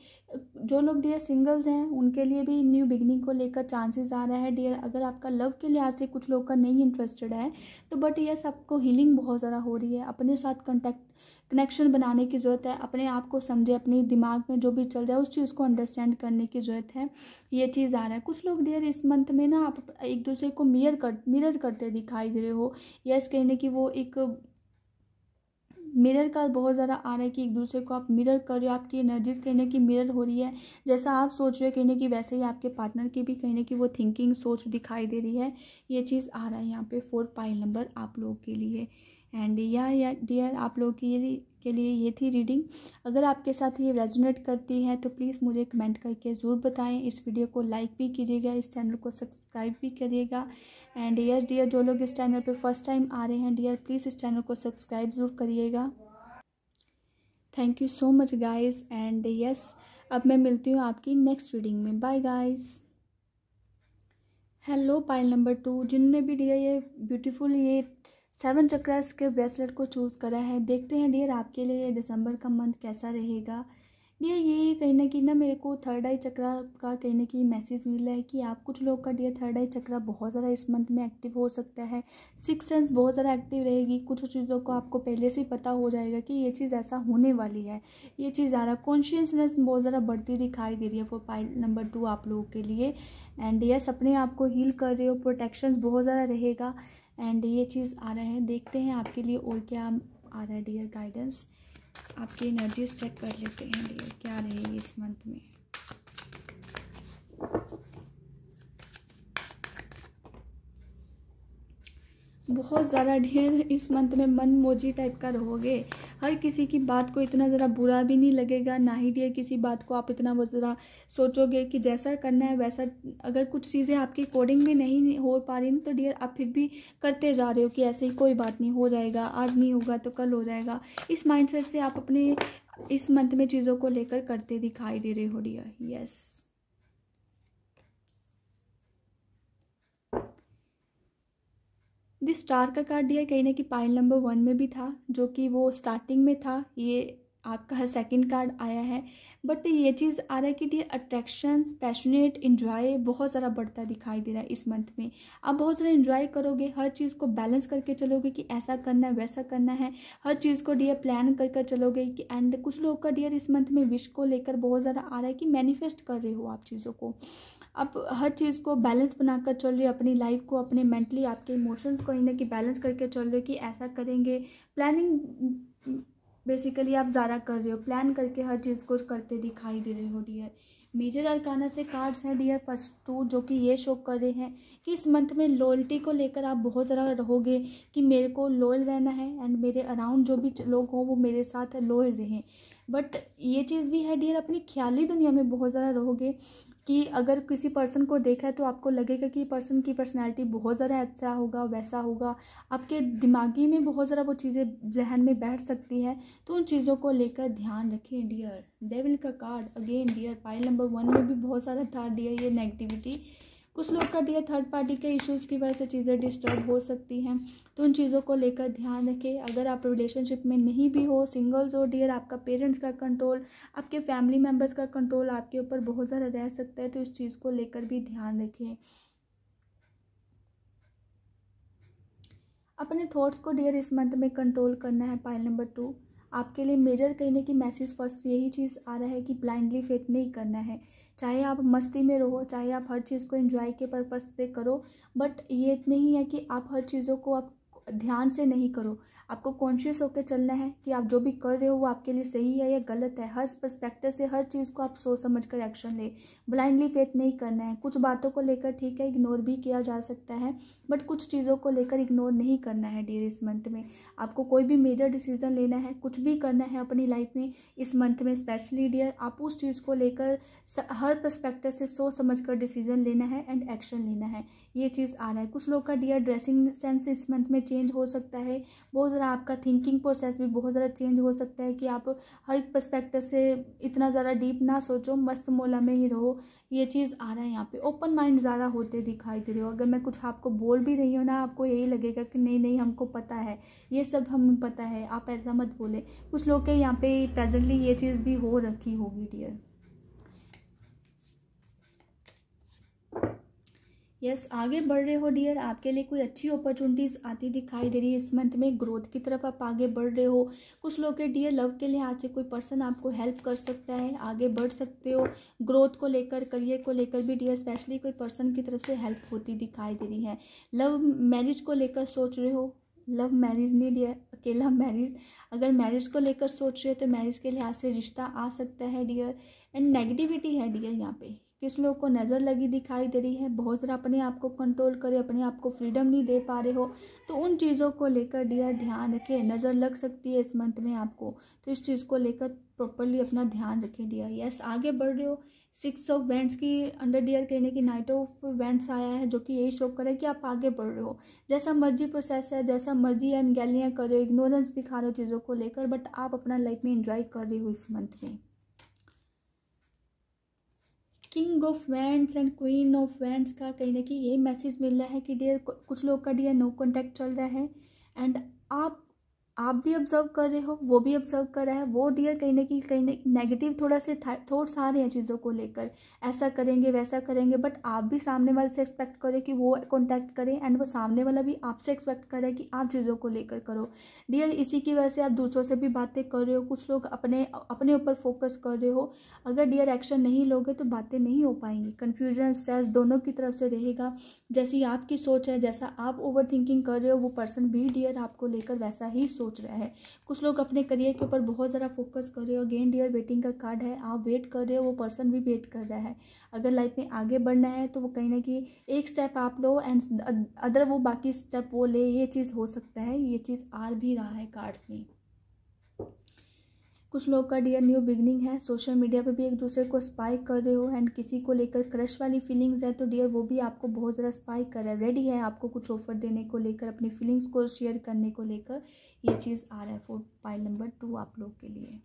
जो लोग डियर सिंगल्स हैं उनके लिए भी न्यू बिगनिंग को लेकर चांसेस आ रहा है डियर। अगर आपका लव के लिहाज से कुछ लोग का नहीं इंटरेस्टेड है, तो बट यस आपको हीलिंग बहुत ज़्यादा हो रही है। अपने साथ कनेक्शन बनाने की ज़रूरत है। अपने आप को समझे, अपने दिमाग में जो भी चल रहा है उस चीज़ को अंडरस्टैंड करने की ज़रूरत है। ये चीज़ आ रहा है। कुछ लोग डियर इस मंथ में ना आप एक दूसरे को मिरर करते दिखाई दे रहे हो। यस कहने की वो एक मिरर का बहुत ज़्यादा आ रहा है कि एक दूसरे को आप मिरर कर रहे हो। आपकी एनर्जीज कहीं ना कहीं मिरर हो रही है। जैसा आप सोच रहे हो कहीं ना कहीं वैसे ही आपके पार्टनर की भी कहीं ना कहीं वो थिंकिंग सोच दिखाई दे रही है। ये चीज़ आ रहा है यहाँ पे 4 पाइल नंबर आप लोगों के लिए। एंड या डियर आप लोगों के लिए ये थी रीडिंग। अगर आपके साथ ये रेजोनेट करती है तो प्लीज़ मुझे कमेंट करके ज़रूर बताएं। इस वीडियो को लाइक भी कीजिएगा, इस चैनल को सब्सक्राइब भी करिएगा। एंड यस डियर, जो लोग इस चैनल पे फर्स्ट टाइम आ रहे हैं डियर, प्लीज़ इस चैनल को सब्सक्राइब ज़रूर करिएगा। Thank you so much guys. And yes, अब मैं मिलती हूँ आपकी नेक्स्ट रीडिंग में। Bye guys. Hello pile number 2, जिन्होंने भी डियर ये ब्यूटीफुल ये 7 चक्रास के ब्रेसलेट को चूज़ करा है, देखते हैं डियर आपके लिए दिसंबर का मंथ कैसा रहेगा। डियर ये कहीं ना कहीं ना मेरे को थर्ड आई चक्रा का कहीं ना कहीं मैसेज मिल रहा है कि आप कुछ लोग का डियर थर्ड आई चक्रा बहुत ज़्यादा इस मंथ में एक्टिव हो सकता है। सिक्स सेंस बहुत ज़्यादा एक्टिव रहेगी। कुछ चीज़ों को आपको पहले से ही पता हो जाएगा कि ये चीज़ ऐसा होने वाली है। ये चीज़ आ रहा है। कॉन्शियसनेस बहुत ज़्यादा बढ़ती दिखाई दे रही है फॉर पाइल नंबर 2 आप लोगों के लिए। एंड यस, अपने आप को हील कर रहे हो, प्रोटेक्शंस बहुत ज़्यादा रहेगा। एंड ये चीज़ आ रहा है। देखते हैं आपके लिए और क्या आ रहा है डियर गाइडेंस। आपकी एनर्जीज चेक कर लेते हैं डियर क्या रहेगी इस मंथ में। बहुत ज़्यादा डियर इस मंथ में मन मोजी टाइप का रहोगे। हर किसी की बात को इतना ज़रा बुरा भी नहीं लगेगा, ना ही डियर किसी बात को आप इतना ज़रा सोचोगे कि जैसा करना है वैसा। अगर कुछ चीज़ें आपके अकॉर्डिंग में नहीं हो पा रही तो डियर आप फिर भी करते जा रहे हो कि ऐसे ही कोई बात नहीं, हो जाएगा, आज नहीं होगा तो कल हो जाएगा। इस माइंडसेट से आप अपने इस मंथ में चीज़ों को लेकर करते दिखाई दे रहे हो डियर। यस, दिस स्टार का कार्ड दिया कहीं ना कि पाइल नंबर 1 में भी था, जो कि वो स्टार्टिंग में था। ये आपका सेकंड कार्ड आया है, बट ये चीज़ आ रहा है कि ये अट्रैक्शंस, पैशनेट, इन्जॉय बहुत ज़्यादा बढ़ता दिखाई दे रहा है इस मंथ में। आप बहुत ज़्यादा इन्जॉय करोगे, हर चीज़ को बैलेंस करके चलोगे कि ऐसा करना है वैसा करना है, हर चीज़ को डियर प्लान कर चलोगे कि एंड कुछ लोग का डियर इस मंथ में विश को लेकर बहुत ज़्यादा आ रहा है कि मैनिफेस्ट कर रहे हो आप चीज़ों को। आप हर चीज़ को बैलेंस बनाकर चल रहे हो, अपनी लाइफ को, अपने मेंटली आपके इमोशंस को इन्हें कि बैलेंस करके चल रहे हो कि ऐसा करेंगे। प्लानिंग बेसिकली आप ज़्यादा कर रहे हो, प्लान करके हर चीज़ को करते दिखाई दे रहे हो डियर। मेजर अरकाना से कार्ड्स हैं डियर फर्स्ट 2, जो कि ये शो कर रहे हैं कि इस मंथ में लॉयल्टी को लेकर आप बहुत ज़्यादा रहोगे कि मेरे को लॉयल रहना है एंड मेरे अराउंड जो भी लोग हों वो मेरे साथ लॉयल रहें। बट ये चीज़ भी है डियर, अपनी ख्याली दुनिया में बहुत ज़्यादा रहोगे कि अगर किसी पर्सन को देखा है तो आपको लगेगा कि पर्सन की पर्सनैलिटी बहुत ज़्यादा अच्छा होगा, वैसा होगा। आपके दिमागी में बहुत ज़्यादा वो चीज़ें जहन में बैठ सकती है, तो उन चीज़ों को लेकर ध्यान रखें डियर। डेविल का card again dear pile number 1 में भी बहुत सारा था डियर ये नेगेटिविटी। कुछ लोग का डियर थर्ड पार्टी के इश्यूज़ की वजह से चीज़ें डिस्टर्ब हो सकती हैं, तो उन चीज़ों को लेकर ध्यान रखें। अगर आप रिलेशनशिप में नहीं भी हो, सिंगल्स हो डियर, आपका पेरेंट्स का कंट्रोल, आपके फैमिली मेम्बर्स का कंट्रोल आपके ऊपर बहुत ज़्यादा रह सकता है, तो इस चीज़ को लेकर भी ध्यान रखें। अपने थॉट्स को डियर इस मंथ में कंट्रोल करना है पाइल नंबर 2। आपके लिए मेजर कहने की मैसेज फर्स्ट यही चीज़ आ रहा है कि ब्लाइंडली फेथ नहीं करना है। चाहे आप मस्ती में रहो, चाहे आप हर चीज़ को एंजॉय के पर्पस से करो, बट ये नहीं है कि आप हर चीज़ों को आप ध्यान से नहीं करो। आपको कॉन्शियस होकर चलना है कि आप जो भी कर रहे हो वो आपके लिए सही है या गलत है। हर पर्सपेक्टिव से हर चीज़ को आप सोच समझ कर एक्शन ले। ब्लाइंडली फेथ नहीं करना है। कुछ बातों को लेकर ठीक है इग्नोर भी किया जा सकता है, बट कुछ चीज़ों को लेकर इग्नोर नहीं करना है डियर। इस मंथ में आपको कोई भी मेजर डिसीजन लेना है, कुछ भी करना है अपनी लाइफ में इस मंथ में स्पेशली डियर, आप उस चीज़ को लेकर हर पर्सपेक्टिव से सोच समझ कर डिसीजन लेना है एंड एक्शन लेना है। ये चीज़ आ रहा है। कुछ लोग का डियर ड्रेसिंग सेंस इस मंथ में चेंज हो सकता है। बहुत ज़्यादा आपका थिंकिंग प्रोसेस भी बहुत ज़्यादा चेंज हो सकता है कि आप हर पर्सपेक्टिव से इतना ज़्यादा डीप ना सोचो, मस्त मौला में ही रहो। ये चीज़ आ रहा है यहाँ पे। ओपन माइंड ज़्यादा होते दिखाई दे रहे हो। अगर मैं कुछ आपको बोल भी रही हूँ ना, आपको यही लगेगा कि नहीं नहीं हमको पता है, ये सब हमें पता है, आप ऐसा मत बोले। कुछ लोग के यहाँ पे प्रेजेंटली ये चीज़ भी हो रखी होगी डियर। यस, आगे बढ़ रहे हो डियर। आपके लिए कोई अच्छी अपॉर्चुनिटीज़ आती दिखाई दे रही है इस मंथ में। ग्रोथ की तरफ आप आगे बढ़ रहे हो। कुछ लोग के डियर लव के लिहाज से कोई पर्सन आपको हेल्प कर सकता है, आगे बढ़ सकते हो। ग्रोथ को लेकर, करियर को लेकर भी डियर स्पेशली कोई पर्सन की तरफ से हेल्प होती दिखाई दे रही है। लव मैरिज को लेकर सोच रहे हो, लव मैरिज नहीं डियर, अकेला मैरिज। अगर मैरिज को लेकर सोच रहे हो तो मैरिज के लिहाज से रिश्ता आ सकता है डियर। एंड नेगेटिविटी है डियर यहाँ पे। किस लोग को नज़र लगी दिखाई दे रही है, बहुत ज़रा अपने आप को कंट्रोल करे, अपने आप को फ्रीडम नहीं दे पा रहे हो, तो उन चीज़ों को लेकर डियर ध्यान रखें। नज़र लग सकती है इस मंथ में आपको, तो इस चीज़ को लेकर प्रॉपरली अपना ध्यान रखें डियर। यस, आगे बढ़ रहे हो। 6 ऑफ वेंट्स की अंडर डियर कहने की नाइट ऑफ वेंट्स आया है, जो कि यही शो करे कि आप आगे बढ़ रहे हो। जैसा मर्जी प्रोसेस है, जैसा मर्जी अनगैलियाँ कर रहे हो, इग्नोरेंस दिखा रहे हो चीज़ों को लेकर, बट आप अपना लाइफ में इंजॉय कर रहे हो इस मंथ में। King of wands and queen of wands का कहीं ना कहीं यही मैसेज मिल रहा है कि डियर कुछ लोग का डियर नो कॉन्टैक्ट चल रहा है एंड आप भी ऑब्जर्व कर रहे हो, वो भी ऑब्जर्व कर रहा है। वो डियर कहीं ना कहीं नेगेटिव थोड़ा से थॉट्स आ रहे हैं चीज़ों को लेकर, ऐसा करेंगे वैसा करेंगे, बट आप भी सामने वाले से एक्सपेक्ट करें कि वो कॉन्टैक्ट करें एंड वो सामने वाला भी आपसे एक्सपेक्ट करे कि आप चीज़ों को लेकर करो डियर। इसी की वजह से आप दूसरों से भी बातें कर रहे हो। कुछ लोग अपने ऊपर फोकस कर रहे हो। अगर डियर एक्शन नहीं लोगे तो बातें नहीं हो पाएंगी। कन्फ्यूजन, स्ट्रेस दोनों की तरफ से रहेगा। जैसी आपकी सोच है, जैसा आप ओवर थिंकिंग कर रहे हो, वो पर्सन भी डियर आपको लेकर वैसा ही सोच रहा है। कुछ लोग अपने करियर के ऊपर बहुत ज़्यादा फोकस कर रहे हो। अगेन डियर वेटिंग का कार्ड है, आप वेट कर रहे हो, वो पर्सन भी वेट कर रहा है। अगर लाइफ में आगे बढ़ना है तो वो कहीं ना कहीं एक स्टेप आप लो एंड अदर वो बाकी स्टेप वो ले, ये चीज़ हो सकता है। ये चीज़ आ भी रहा है कार्ड्स में। कुछ लोग का डियर न्यू बिगनिंग है, सोशल मीडिया पे भी एक दूसरे को स्पाई कर रहे हो एंड किसी को लेकर क्रश वाली फीलिंग्स है तो डियर वो भी आपको बहुत ज़्यादा स्पाई कर रहा है, रेडी है आपको कुछ ऑफर देने को लेकर, अपनी फीलिंग्स को शेयर करने को लेकर। ये चीज़ आ रहा है फॉर पाइल नंबर 2 आप लोग के लिए।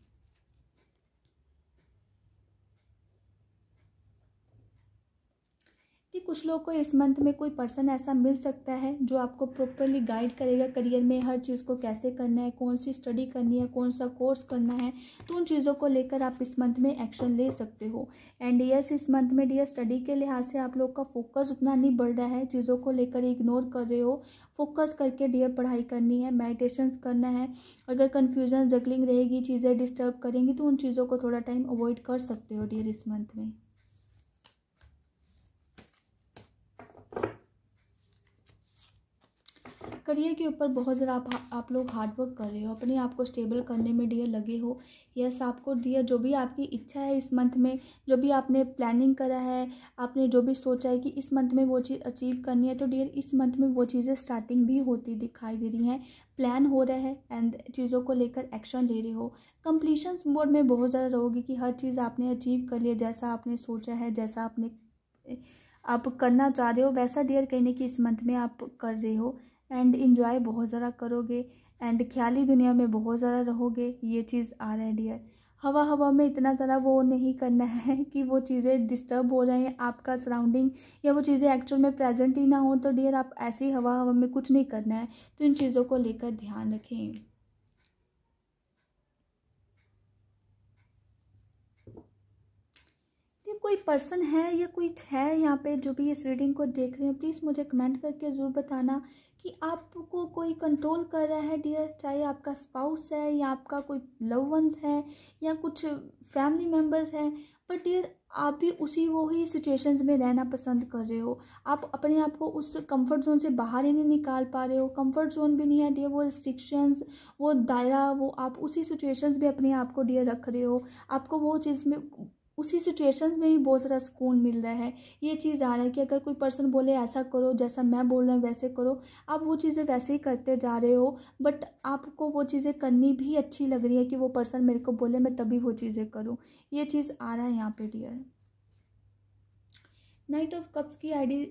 कि कुछ लोग को इस मंथ में कोई पर्सन ऐसा मिल सकता है जो आपको प्रॉपरली गाइड करेगा करियर में, हर चीज़ को कैसे करना है, कौन सी स्टडी करनी है, कौन सा कोर्स करना है, तो उन चीज़ों को लेकर आप इस मंथ में एक्शन ले सकते हो। एंड यस, इस मंथ में डियर स्टडी के लिहाज से आप लोग का फोकस उतना नहीं बढ़ रहा है, चीज़ों को लेकर इग्नोर कर रहे हो, फोकस करके डियर पढ़ाई करनी है, मेडिटेशंस करना है। अगर कन्फ्यूजन जगलिंग रहेगी, चीज़ें डिस्टर्ब करेंगी तो उन चीज़ों को थोड़ा टाइम अवॉइड कर सकते हो डियर इस मंथ में। करियर के ऊपर बहुत ज़रा आप लोग हार्डवर्क कर रहे हो, अपने आप को स्टेबल करने में डियर लगे हो। यस, आपको डियर जो भी आपकी इच्छा है इस मंथ में, जो भी आपने प्लानिंग करा है, आपने जो भी सोचा है कि इस मंथ में वो चीज़ अचीव करनी है, तो डियर इस मंथ में वो चीज़ें स्टार्टिंग भी होती दिखाई दे रही हैं, प्लान हो रहा है एंड चीज़ों को लेकर एक्शन ले रहे हो। कंप्लीशंस मोड में बहुत ज़्यादा रहोगे कि हर चीज़ आपने अचीव कर लिया, जैसा आपने सोचा है, जैसा आप करना चाह रहे हो वैसा डियर कहने की इस मंथ में आप कर रहे हो। एंड इन्जॉय बहुत ज़्यादा करोगे एंड ख्याली दुनिया में बहुत ज़्यादा रहोगे, ये चीज़ आ रहा है डियर। हवा हवा में इतना ज़्यादा वो नहीं करना है कि वो चीज़ें डिस्टर्ब हो जाएं आपका सराउंडिंग, या वो चीज़ें एक्चुअल में प्रेजेंट ही ना हो, तो डियर आप ऐसी हवा हवा में कुछ नहीं करना है, तो इन चीज़ों को लेकर ध्यान रखें। कोई पर्सन है या कुछ है यहाँ पे जो भी इस रीडिंग को देख रहे हैं, प्लीज़ मुझे कमेंट करके ज़रूर बताना कि आपको कोई कंट्रोल कर रहा है डियर, चाहे आपका स्पाउस है या आपका कोई लव वंस है या कुछ फैमिली मेम्बर्स हैं, बट डियर आप भी उसी वो ही सिचुएशंस में रहना पसंद कर रहे हो। आप अपने आप को उस कंफर्ट जोन से बाहर ही नहीं निकाल पा रहे हो, कंफर्ट जोन भी नहीं है डियर, वो रिस्ट्रिक्शंस, वो दायरा, वो आप उसी सिचुएशंस में अपने आप को डियर रख रहे हो। आपको वो चीज़ में उसी सिचुएशंस में ही बहुत सारा सुकून मिल रहा है। ये चीज़ आ रहा है कि अगर कोई पर्सन बोले ऐसा करो, जैसा मैं बोल रहा हूँ वैसे करो, आप वो चीज़ें वैसे ही करते जा रहे हो, बट आपको वो चीज़ें करनी भी अच्छी लग रही है कि वो पर्सन मेरे को बोले मैं तभी वो चीज़ें करूँ। ये चीज़ आ रहा है यहाँ पे डियर। नाइट ऑफ कप्स की आईडी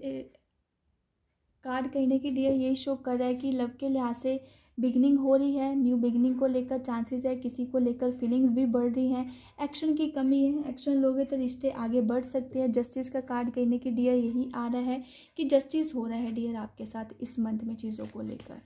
कार्ड कहने की डियर यही शो कर रहा है कि लव के लिहाज से बिगनिंग हो रही है, न्यू बिगनिंग को लेकर चांसेस है, किसी को लेकर फीलिंग्स भी बढ़ रही हैं, एक्शन की कमी है, एक्शन लोगे तो रिश्ते आगे बढ़ सकते हैं। जस्टिस का कार्ड कहने की डियर यही आ रहा है कि जस्टिस हो रहा है डियर आपके साथ इस मंथ में चीज़ों को लेकर।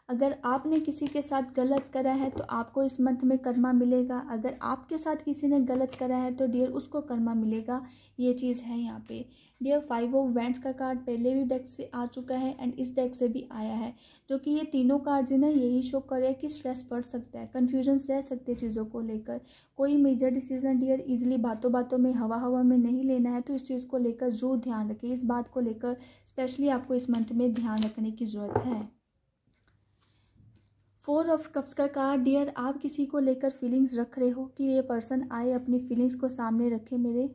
अगर आपने किसी के साथ गलत करा है तो आपको इस मंथ में कर्मा मिलेगा, अगर आपके साथ किसी ने गलत करा है तो डियर उसको कर्मा मिलेगा, ये चीज़ है यहाँ पे डियर। 5 ऑफ वैंड्स का कार्ड पहले भी डेक से आ चुका है एंड इस डेक से भी आया है, जो कि ये तीनों कार्ड्स ना यही शो कर रहे हैं कि स्ट्रेस बढ़ सकता है, कन्फ्यूजन्स रह सकते हैं चीज़ों को लेकर। कोई मेजर डिसीजन डियर इजीली बातों बातों में हवा हवा में नहीं लेना है, तो इस चीज़ को लेकर ज़रूर ध्यान रखें। इस बात को लेकर स्पेशली आपको इस मंथ में ध्यान रखने की ज़रूरत है। 4 ऑफ कप्स का कार्ड डियर आप किसी को लेकर फीलिंग्स रख रहे हो कि ये पर्सन आए अपनी फीलिंग्स को सामने रखे मेरे।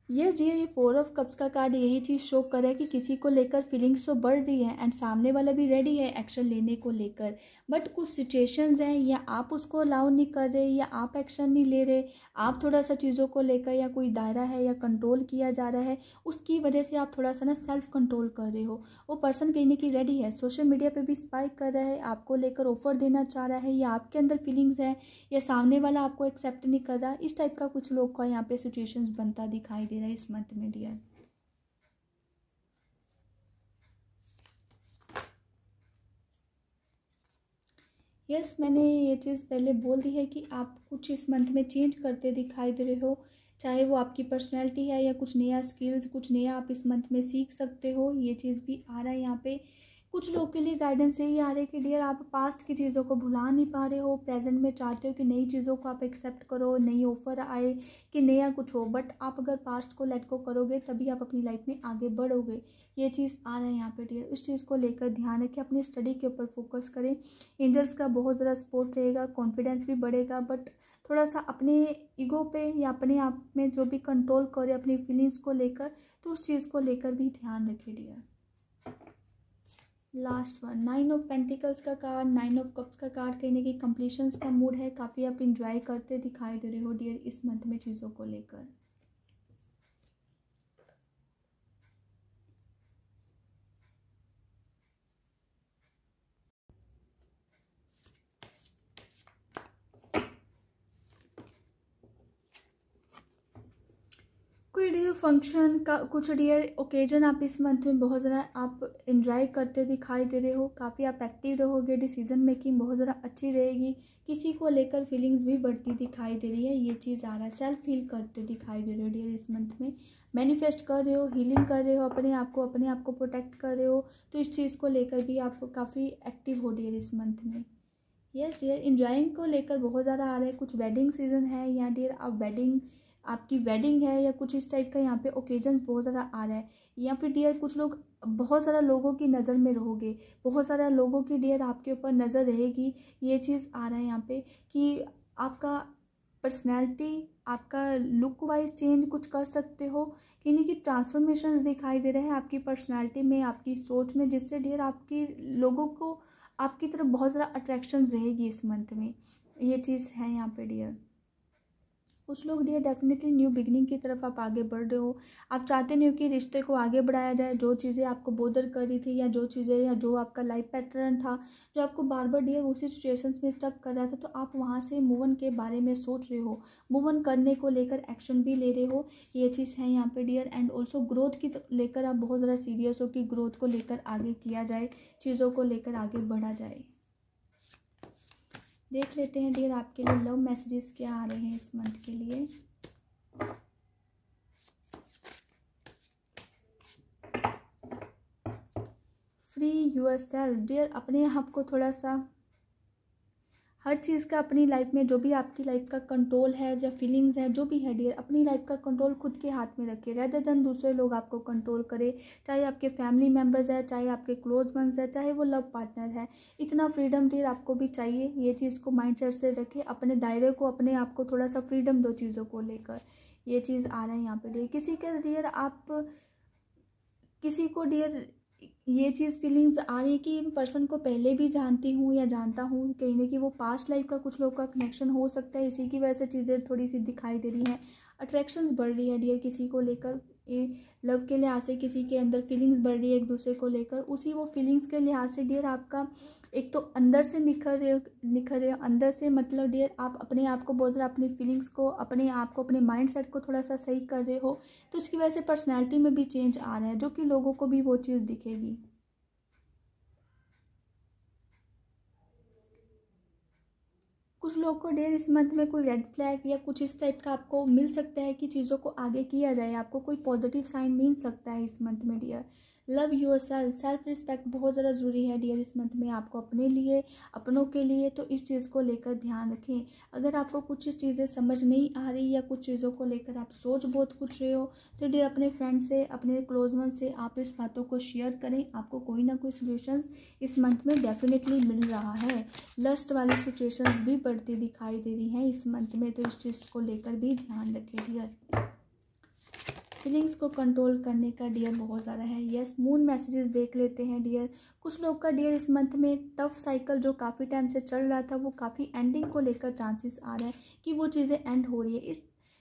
यस डियर, ये 4 ऑफ कप्स का कार्ड यही चीज़ शो कर रहा है कि किसी को लेकर फीलिंग्स तो बढ़ रही है एंड सामने वाला भी रेडी है एक्शन लेने को लेकर, बट कुछ सिचुएशंस हैं या आप उसको अलाउ नहीं कर रहे या आप एक्शन नहीं ले रहे, आप थोड़ा सा चीज़ों को लेकर या कोई दायरा है या कंट्रोल किया जा रहा है, उसकी वजह से आप थोड़ा सा ना सेल्फ कंट्रोल कर रहे हो। वो पर्सन कहने की रेडी है, सोशल मीडिया पे भी स्पाइक कर रहा है, आपको लेकर ऑफर देना चाह रहा है, या आपके अंदर फीलिंग्स है या सामने वाला आपको एक्सेप्ट नहीं कर रहा, इस टाइप का कुछ लोग का यहाँ पे सिचुएशंस बनता दिखाई दे रहा है इस मंथ में डियर। यस, मैंने ये चीज़ पहले बोल दी है कि आप कुछ इस मंथ में चेंज करते दिखाई दे रहे हो, चाहे वो आपकी पर्सनैलिटी है या कुछ नया स्किल्स, कुछ नया आप इस मंथ में सीख सकते हो, ये चीज़ भी आ रहा है यहाँ पे। कुछ लोग के लिए गाइडेंस यही आ रहा है कि डियर आप पास्ट की चीज़ों को भुला नहीं पा रहे हो, प्रेजेंट में चाहते हो कि नई चीज़ों को आप एक्सेप्ट करो, नई ऑफर आए कि नया कुछ हो, बट आप अगर पास्ट को लेट को करोगे तभी आप अपनी लाइफ में आगे बढ़ोगे, ये चीज़ आ रहा है यहाँ पे डियर। इस चीज़ को लेकर ध्यान रखें, अपनी स्टडी के ऊपर फोकस करें, एंजल्स का बहुत ज़्यादा सपोर्ट रहेगा, कॉन्फिडेंस भी बढ़ेगा, बट थोड़ा सा अपने ईगो पे या अपने आप में जो भी कंट्रोल करे अपनी फीलिंग्स को लेकर, तो उस चीज़ को लेकर भी ध्यान रखें dear. Last one, 9 of pentacles का कार्ड, 9 ऑफ कप्स का कार्ड कहने की कंप्लीशंस का मूड है। काफ़ी आप इंजॉय करते दिखाई दे रहे हो डियर इस मंथ में चीज़ों को लेकर। कोई डियर फंक्शन का कुछ डियर ओकेजन आप इस मंथ में बहुत ज़्यादा आप इंजॉय करते दिखाई दे रहे हो। काफ़ी आप एक्टिव रहोगे, डिसीजन मेकिंग बहुत ज़्यादा अच्छी रहेगी। किसी को लेकर फीलिंग्स भी बढ़ती दिखाई दे रही है, ये चीज़ आ रहा है। सेल्फ हील करते दिखाई दे रहे हो डियर इस मंथ में। मैनिफेस्ट कर रहे हो, हीलिंग कर रहे हो, अपने आप को प्रोटेक्ट कर रहे हो। तो इस चीज़ को लेकर भी आप काफ़ी एक्टिव हो डियर इस मंथ में। यस डियर, इंजॉइंग को लेकर बहुत ज़्यादा आ रहा है। कुछ वेडिंग सीजन है या डियर आप वेडिंग, आपकी वेडिंग है या कुछ इस टाइप का यहाँ पे ओकेजन्स बहुत ज़्यादा आ रहा है। या फिर डियर कुछ लोग, बहुत सारा लोगों की नज़र में रहोगे, बहुत सारा लोगों की डियर आपके ऊपर नज़र रहेगी। ये चीज़ आ रहा है यहाँ पे कि आपका पर्सनैलिटी, आपका लुक वाइज चेंज कुछ कर सकते हो। यानी कि ट्रांसफॉर्मेशंस दिखाई दे रहे हैं आपकी पर्सनैलिटी में, आपकी सोच में, जिससे डियर आपकी लोगों को आपकी तरफ बहुत ज़्यादा अट्रैक्शन रहेगी इस मंथ में। ये चीज़ है यहाँ पे डियर। कुछ लोग डियर डेफिनेटली न्यू बिगनिंग की तरफ आप आगे बढ़ रहे हो। आप चाहते नहीं हो कि रिश्ते को आगे बढ़ाया जाए। जो चीज़ें आपको बोदर कर रही थी, या जो चीज़ें, या जो आपका लाइफ पैटर्न था जो आपको बार बार डियर उसी सिचुएशंस में स्टक कर रहा था, तो आप वहाँ से मूव ऑन के बारे में सोच रहे हो, मूव ऑन करने को लेकर एक्शन भी ले रहे हो। ये चीज़ है यहाँ पे डियर। एंड ऑल्सो ग्रोथ की लेकर आप बहुत ज़्यादा सीरियस हो कि ग्रोथ को लेकर आगे किया जाए, चीज़ों को लेकर आगे बढ़ा जाए। देख लेते हैं डियर आपके लिए लव मैसेजेस क्या आ रहे हैं इस मंथ के लिए। फ्री योरसेल्फ डियर, अपने आप को थोड़ा सा, हर चीज़ का अपनी लाइफ में जो भी आपकी लाइफ का कंट्रोल है या फीलिंग्स है, जो भी है डियर, अपनी लाइफ का कंट्रोल खुद के हाथ में रखिए, रेदर देन दूसरे लोग आपको कंट्रोल करे। चाहे आपके फैमिली मेम्बर्स है, चाहे आपके क्लोज वंस है, चाहे वो लव पार्टनर है। इतना फ्रीडम डियर आपको भी चाहिए। ये चीज़ को माइंड सेट से रखें, अपने दायरे को, अपने आप को थोड़ा सा फ्रीडम दो चीज़ों को लेकर। ये चीज़ आ रहा है यहाँ पे डियर। किसी के डियर आप, किसी को डियर ये चीज़ फीलिंग्स आ रही है कि इन पर्सन को पहले भी जानती हूँ या जानता हूँ, कहीं ना कि वो पास्ट लाइफ का कुछ लोग का कनेक्शन हो सकता है। इसी की वजह से चीज़ें थोड़ी सी दिखाई दे रही हैं। अट्रैक्शंस बढ़ रही है डियर किसी को लेकर, ये लव के लिहाज से किसी के अंदर फीलिंग्स बढ़ रही है एक दूसरे को लेकर। उसी वो फीलिंग्स के लिहाज से डियर आपका एक तो अंदर से निखर रहे हो अंदर से, मतलब डियर आप अपने आप को बहुत ज़्यादा, अपनी फीलिंग्स को, अपने आप को, अपने माइंड सेट को थोड़ा सा सही कर रहे हो। तो उसकी वजह से पर्सनैलिटी में भी चेंज आ रहा है, जो कि लोगों को भी वो चीज़ दिखेगी। कुछ लोग को डियर इस मंथ में कोई रेड फ्लैग या कुछ इस टाइप का आपको मिल सकता है कि चीज़ों को आगे किया जाए। आपको कोई पॉजिटिव साइन मिल सकता है इस मंथ में dear. Love yourself, self respect बहुत ज़्यादा ज़रूरी है डियर इस मंथ में आपको, अपने लिए, अपनों के लिए। तो इस चीज़ को लेकर ध्यान रखें। अगर आपको कुछ चीज़ें समझ नहीं आ रही या कुछ चीज़ों को लेकर आप सोच बहुत कुछ रहे हो, तो डियर अपने फ्रेंड से, अपने क्लोज वन से आप इस बातों को शेयर करें। आपको कोई ना कोई सोल्यूशंस इस मंथ में डेफिनेटली मिल रहा है। लस्ट वाली सिचुएशंस भी बढ़ती दिखाई दे रही हैं इस मंथ में, तो इस चीज़ को लेकर भी ध्यान रखें डियर। फीलिंग्स को कंट्रोल करने का डियर बहुत ज़्यादा है। यस, मून मैसेजेस देख लेते हैं डियर। कुछ लोग का डियर इस मंथ में टफ साइकिल जो काफ़ी टाइम से चल रहा था, वो काफ़ी एंडिंग को लेकर चांसेस आ रहा है कि वो चीज़ें एंड हो रही है।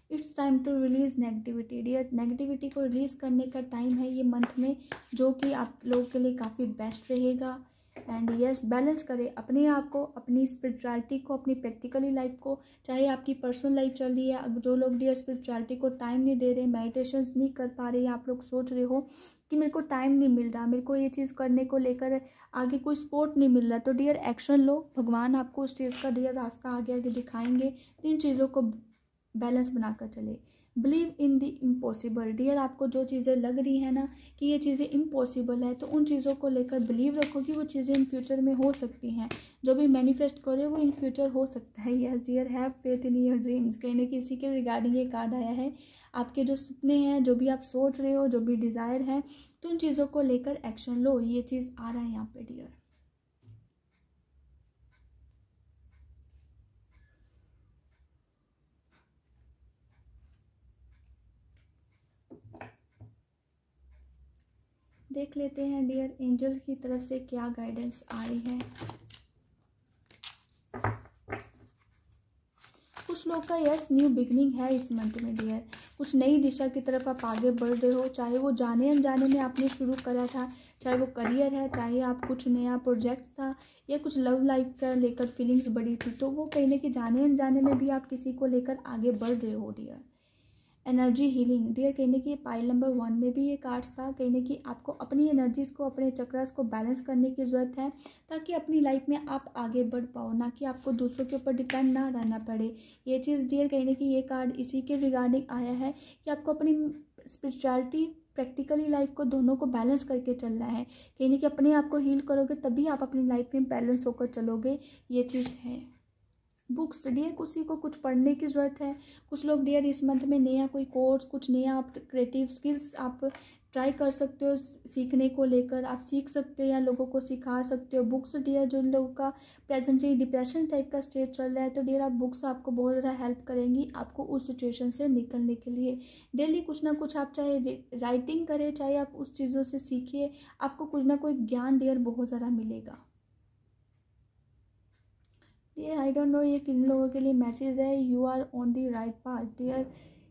It's time to release negativity dear. Negativity को रिलीज़ करने का टाइम है ये मंथ में, जो कि आप लोगों के लिए काफ़ी बेस्ट रहेगा। एंड यस, बैलेंस करें अपने आप को, अपनी स्पिरिचुअलिटी को, अपनी प्रैक्टिकली लाइफ को। चाहे आपकी पर्सनल लाइफ चल रही है, जो लोग डियर स्पिरिचुअलिटी को टाइम नहीं दे रहे, मेडिटेशंस नहीं कर पा रहे, आप लोग सोच रहे हो कि मेरे को टाइम नहीं मिल रहा, मेरे को ये चीज़ करने को लेकर आगे कोई सपोर्ट नहीं मिल रहा, तो डियर एक्शन लो। भगवान आपको उस चीज़ का डियर रास्ता आगे आगे दिखाएंगे। इन चीज़ों को बैलेंस बनाकर चले। Believe in the impossible dear. आपको जो चीज़ें लग रही है ना कि ये चीज़ें इम्पॉसिबल है, तो उन चीज़ों को लेकर बिलीव रखो कि वो चीज़ें इन फ्यूचर में हो सकती हैं। जो भी मैनिफेस्ट करो वो इन फ्यूचर हो सकता है। Yes dear, have faith in your dreams. कहीं ना किसी के रिगार्डिंग ये कार्ड आया है। आपके जो सपने हैं, जो भी आप सोच रहे हो, जो भी डिज़ायर है, तो उन चीज़ों को लेकर एक्शन लो। ये चीज़ आ रहा है यहाँ पे डियर। देख लेते हैं डियर एंजल की तरफ से क्या गाइडेंस आ रही है। कुछ लोग का यस न्यू बिगनिंग है इस मंथ में डियर। कुछ नई दिशा की तरफ आप आगे बढ़ रहे हो, चाहे वो जाने अनजाने में आपने शुरू करा था, चाहे वो करियर है, चाहे आप कुछ नया प्रोजेक्ट था, या कुछ लव लाइफ का लेकर फीलिंग्स बढ़ी थी, तो वो कहीं ना कहीं जाने अनजाने में भी आप किसी को लेकर आगे बढ़ रहे हो डियर। एनर्जी हीलिंग डियर, कहीं ना कहीं पाइल नंबर 1 में भी ये कार्ड्स था। कहीं ना कहीं आपको अपनी एनर्जीज़ को, अपने चक्रास को बैलेंस करने की ज़रूरत है, ताकि अपनी लाइफ में आप आगे बढ़ पाओ, ना कि आपको दूसरों के ऊपर डिपेंड ना रहना पड़े। ये चीज़ डियर कहीं ना कहीं ये कार्ड इसी के रिगार्डिंग आया है कि आपको अपनी स्पिरिचुअलिटी, प्रैक्टिकली लाइफ को, दोनों को बैलेंस करके चलना है। कहीं ना कहीं अपने आप को हील करोगे तभी आप अपनी लाइफ में बैलेंस होकर चलोगे, ये चीज़ है। बुक्स डियर, किसी को कुछ पढ़ने की ज़रूरत है। कुछ लोग डियर इस मंथ में नया कोई कोर्स, कुछ नया आप क्रिएटिव स्किल्स आप ट्राई कर सकते हो सीखने को लेकर, आप सीख सकते हो या लोगों को सिखा सकते हो। बुक्स डियर, जो लोगों का प्रेजेंटली डिप्रेशन टाइप का स्टेज चल रहा है, तो डियर आप बुक्स आपको बहुत ज़्यादा हेल्प करेंगी आपको उस सिचुएशन से निकलने के लिए। डेली कुछ ना कुछ आप चाहे राइटिंग करें, चाहे आप उस चीज़ों से सीखिए, आपको कुछ ना कोई ज्ञान डियर बहुत ज़्यादा मिलेगा। डियर आई डोंट नो ये किन लोगों के लिए मैसेज है। You are on the right path dear.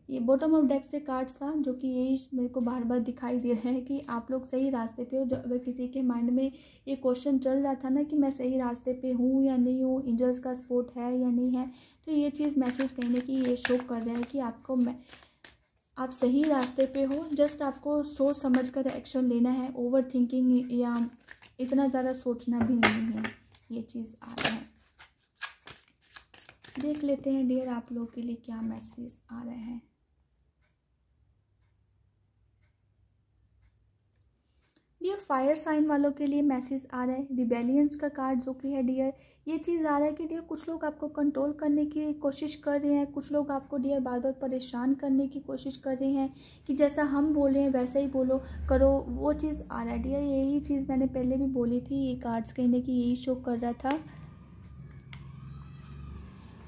ये बॉटम ऑफ डेक से कार्ड्स था, जो कि यही मेरे को बार बार दिखाई दे रहा है कि आप लोग सही रास्ते पे हो। जो अगर किसी के माइंड में ये क्वेश्चन चल रहा था ना कि मैं सही रास्ते पे हूँ या नहीं हूँ, एंजल्स का सपोर्ट है या नहीं है, तो ये चीज़ मैसेज कहीं ना कहीं ये शो कर रहा है कि आप सही रास्ते पे हो। जस्ट आपको सोच समझ कर एक्शन लेना है। ओवर थिंकिंग या इतना ज़्यादा सोचना भी नहीं है, ये चीज़ आ रहा है। देख लेते हैं डियर आप लोगों के लिए क्या मैसेजेस आ रहे हैं। डियर फायर साइन वालों के लिए मैसेज आ रहा है रिबेलियंस का कार्ड, जो कि है डियर ये चीज़ आ रहा है कि डियर कुछ लोग आपको कंट्रोल करने की कोशिश कर रहे हैं। कुछ लोग आपको डियर बार बार परेशान करने की कोशिश कर रहे हैं कि जैसा हम बोल रहे हैं वैसा ही बोलो करो, वो चीज़ आ रहा है डियर। यही चीज़ मैंने पहले भी बोली थी, ये कार्ड्स कहीं ना कहीं यही शो कर रहा था।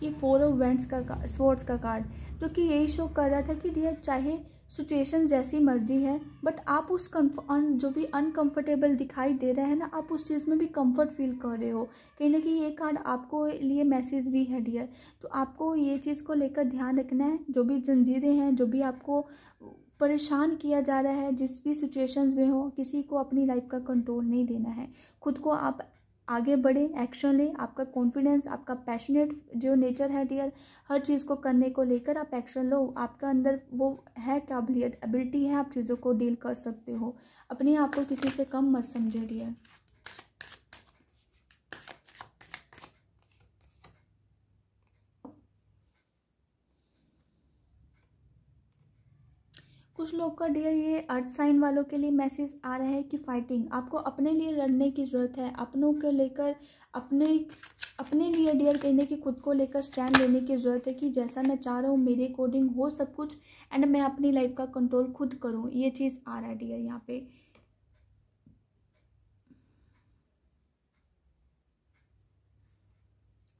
ये 4 ऑफ वैंड्स का स्वॉर्ड्स का कार्ड, जो कि यही शो कर रहा था कि डियर चाहे सिचुएशन जैसी मर्जी है, बट आप उस जो भी अनकंफर्टेबल दिखाई दे रहा है ना, आप उस चीज़ में भी कंफर्ट फील कर रहे हो। कहीं ना कहीं ये कार्ड आपको लिए मैसेज भी है डियर। तो आपको ये चीज़ को लेकर ध्यान रखना है। जो भी जंजीरें हैं, जो भी आपको परेशान किया जा रहा है, जिस भी सिचुएशंस में हो, किसी को अपनी लाइफ का कंट्रोल नहीं देना है। खुद को आप आगे बढ़े, एक्शन लें। आपका कॉन्फिडेंस, आपका पैशनेट जो नेचर है डियर, हर चीज़ को करने को लेकर आप एक्शन लो। आपका अंदर वो है काबिलियत, एबिलिटी है, आप चीज़ों को डील कर सकते हो। अपने आप को किसी से कम मत समझे डियर। कुछ लोग का डियर ये अर्थ साइन वालों के लिए मैसेज आ रहा है कि फाइटिंग, आपको अपने लिए लड़ने की ज़रूरत है। अपनों को लेकर अपने लिए डियर कहने की खुद को लेकर स्टैंड लेने की ज़रूरत है कि जैसा मैं चाह रहा हूँ मेरे अकॉर्डिंग हो सब कुछ, एंड मैं अपनी लाइफ का कंट्रोल खुद करूँ। ये चीज़ आ रहा है डियर यहाँ पे।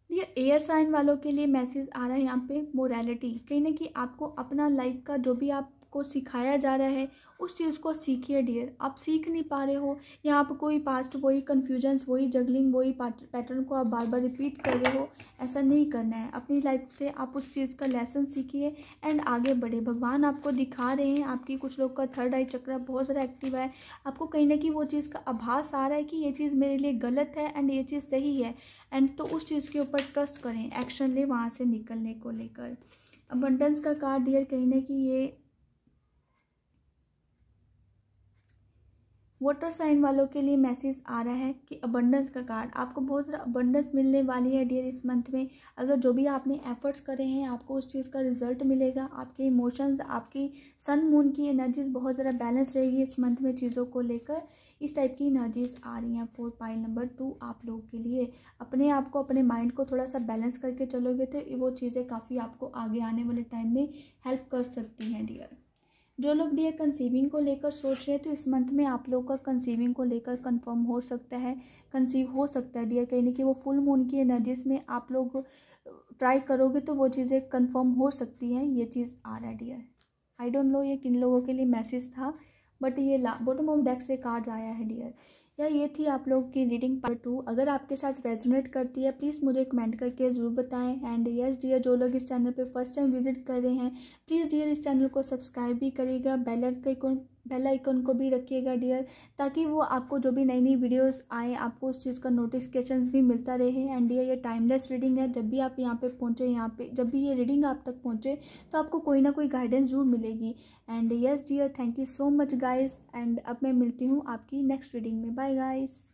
ये एयर साइन वालों के लिए मैसेज आ रहा है यहाँ पे मोरालिटी, कहीं ना कहीं आपको अपना लाइफ का जो भी आपको सिखाया जा रहा है उस चीज़ को सीखिए डियर। आप सीख नहीं पा रहे हो, यहाँ पर कोई पास्ट वही कन्फ्यूजन्स, वही जगलिंग, वही पैटर्न को आप बार बार रिपीट कर रहे हो, ऐसा नहीं करना है। अपनी लाइफ से आप उस चीज़ का लेसन सीखिए एंड आगे बढ़े। भगवान आपको दिखा रहे हैं, आपकी कुछ लोग का थर्ड आई चक्र बहुत ज़्यादा एक्टिव है। आपको कहीं ना कहीं वो चीज़ का आभास आ रहा है कि ये चीज़ मेरे लिए गलत है एंड ये चीज़ सही है, एंड तो उस चीज़ के ऊपर ट्रस्ट करें, एक्शन लें वहाँ से निकलने को लेकर। अबंडेंस का कार्ड डियर कहीं ना कहीं ये वाटर साइन वालों के लिए मैसेज आ रहा है कि अबंडेंस का कार्ड, आपको बहुत ज़्यादा अबंडेंस मिलने वाली है डियर इस मंथ में। अगर जो भी आपने एफर्ट्स करे हैं आपको उस चीज़ का रिजल्ट मिलेगा। आपके इमोशंस, आपकी सन मून की एनर्जीज बहुत ज़्यादा बैलेंस रहेगी इस मंथ में चीज़ों को लेकर। इस टाइप की एनर्जीज आ रही हैं 4 पाइल नंबर 2 आप लोगों के लिए। अपने आप को, अपने माइंड को थोड़ा सा बैलेंस करके चलोगे तो वो चीज़ें काफ़ी आपको आगे आने वाले टाइम में हेल्प कर सकती हैं डियर। जो लोग डियर कंसीविंग को लेकर सोच रहे हैं तो इस मंथ में आप लोग का कंसीविंग को लेकर कंफर्म हो सकता है, कंसीव हो सकता है डियर। कहीं ना कहीं वो फुल मून की एनर्जीज में आप लोग ट्राई करोगे तो वो चीज़ें कंफर्म हो सकती हैं, ये चीज़ आ रहा है डियर। आई डोंट नो ये किन लोगों के लिए मैसेज था, बट ये बॉटम ऑफ डेक से कार्ड आया है डियर। या ये थी आप लोगों की रीडिंग पार्ट 2। अगर आपके साथ रेजोनेट करती है प्लीज़ मुझे कमेंट करके ज़रूर बताएं। एंड यस डियर, जो लोग इस चैनल पे फर्स्ट टाइम विजिट कर रहे हैं प्लीज़ डियर इस चैनल को सब्सक्राइब भी करिएगा, बेल आइकन को भी रखिएगा डियर, ताकि वो आपको जो भी नई नई वीडियोस आए आपको उस चीज़ का नोटिफिकेशंस भी मिलता रहे। एंड डियर ये टाइमलेस रीडिंग है, जब भी आप यहाँ पे पहुँचे, यहाँ पे जब भी ये रीडिंग आप तक पहुँचे तो आपको कोई ना कोई गाइडेंस ज़रूर मिलेगी। And yes dear, thank you so much guys. And अब मैं मिलती हूँ आपकी नेक्स्ट रीडिंग में। Bye guys.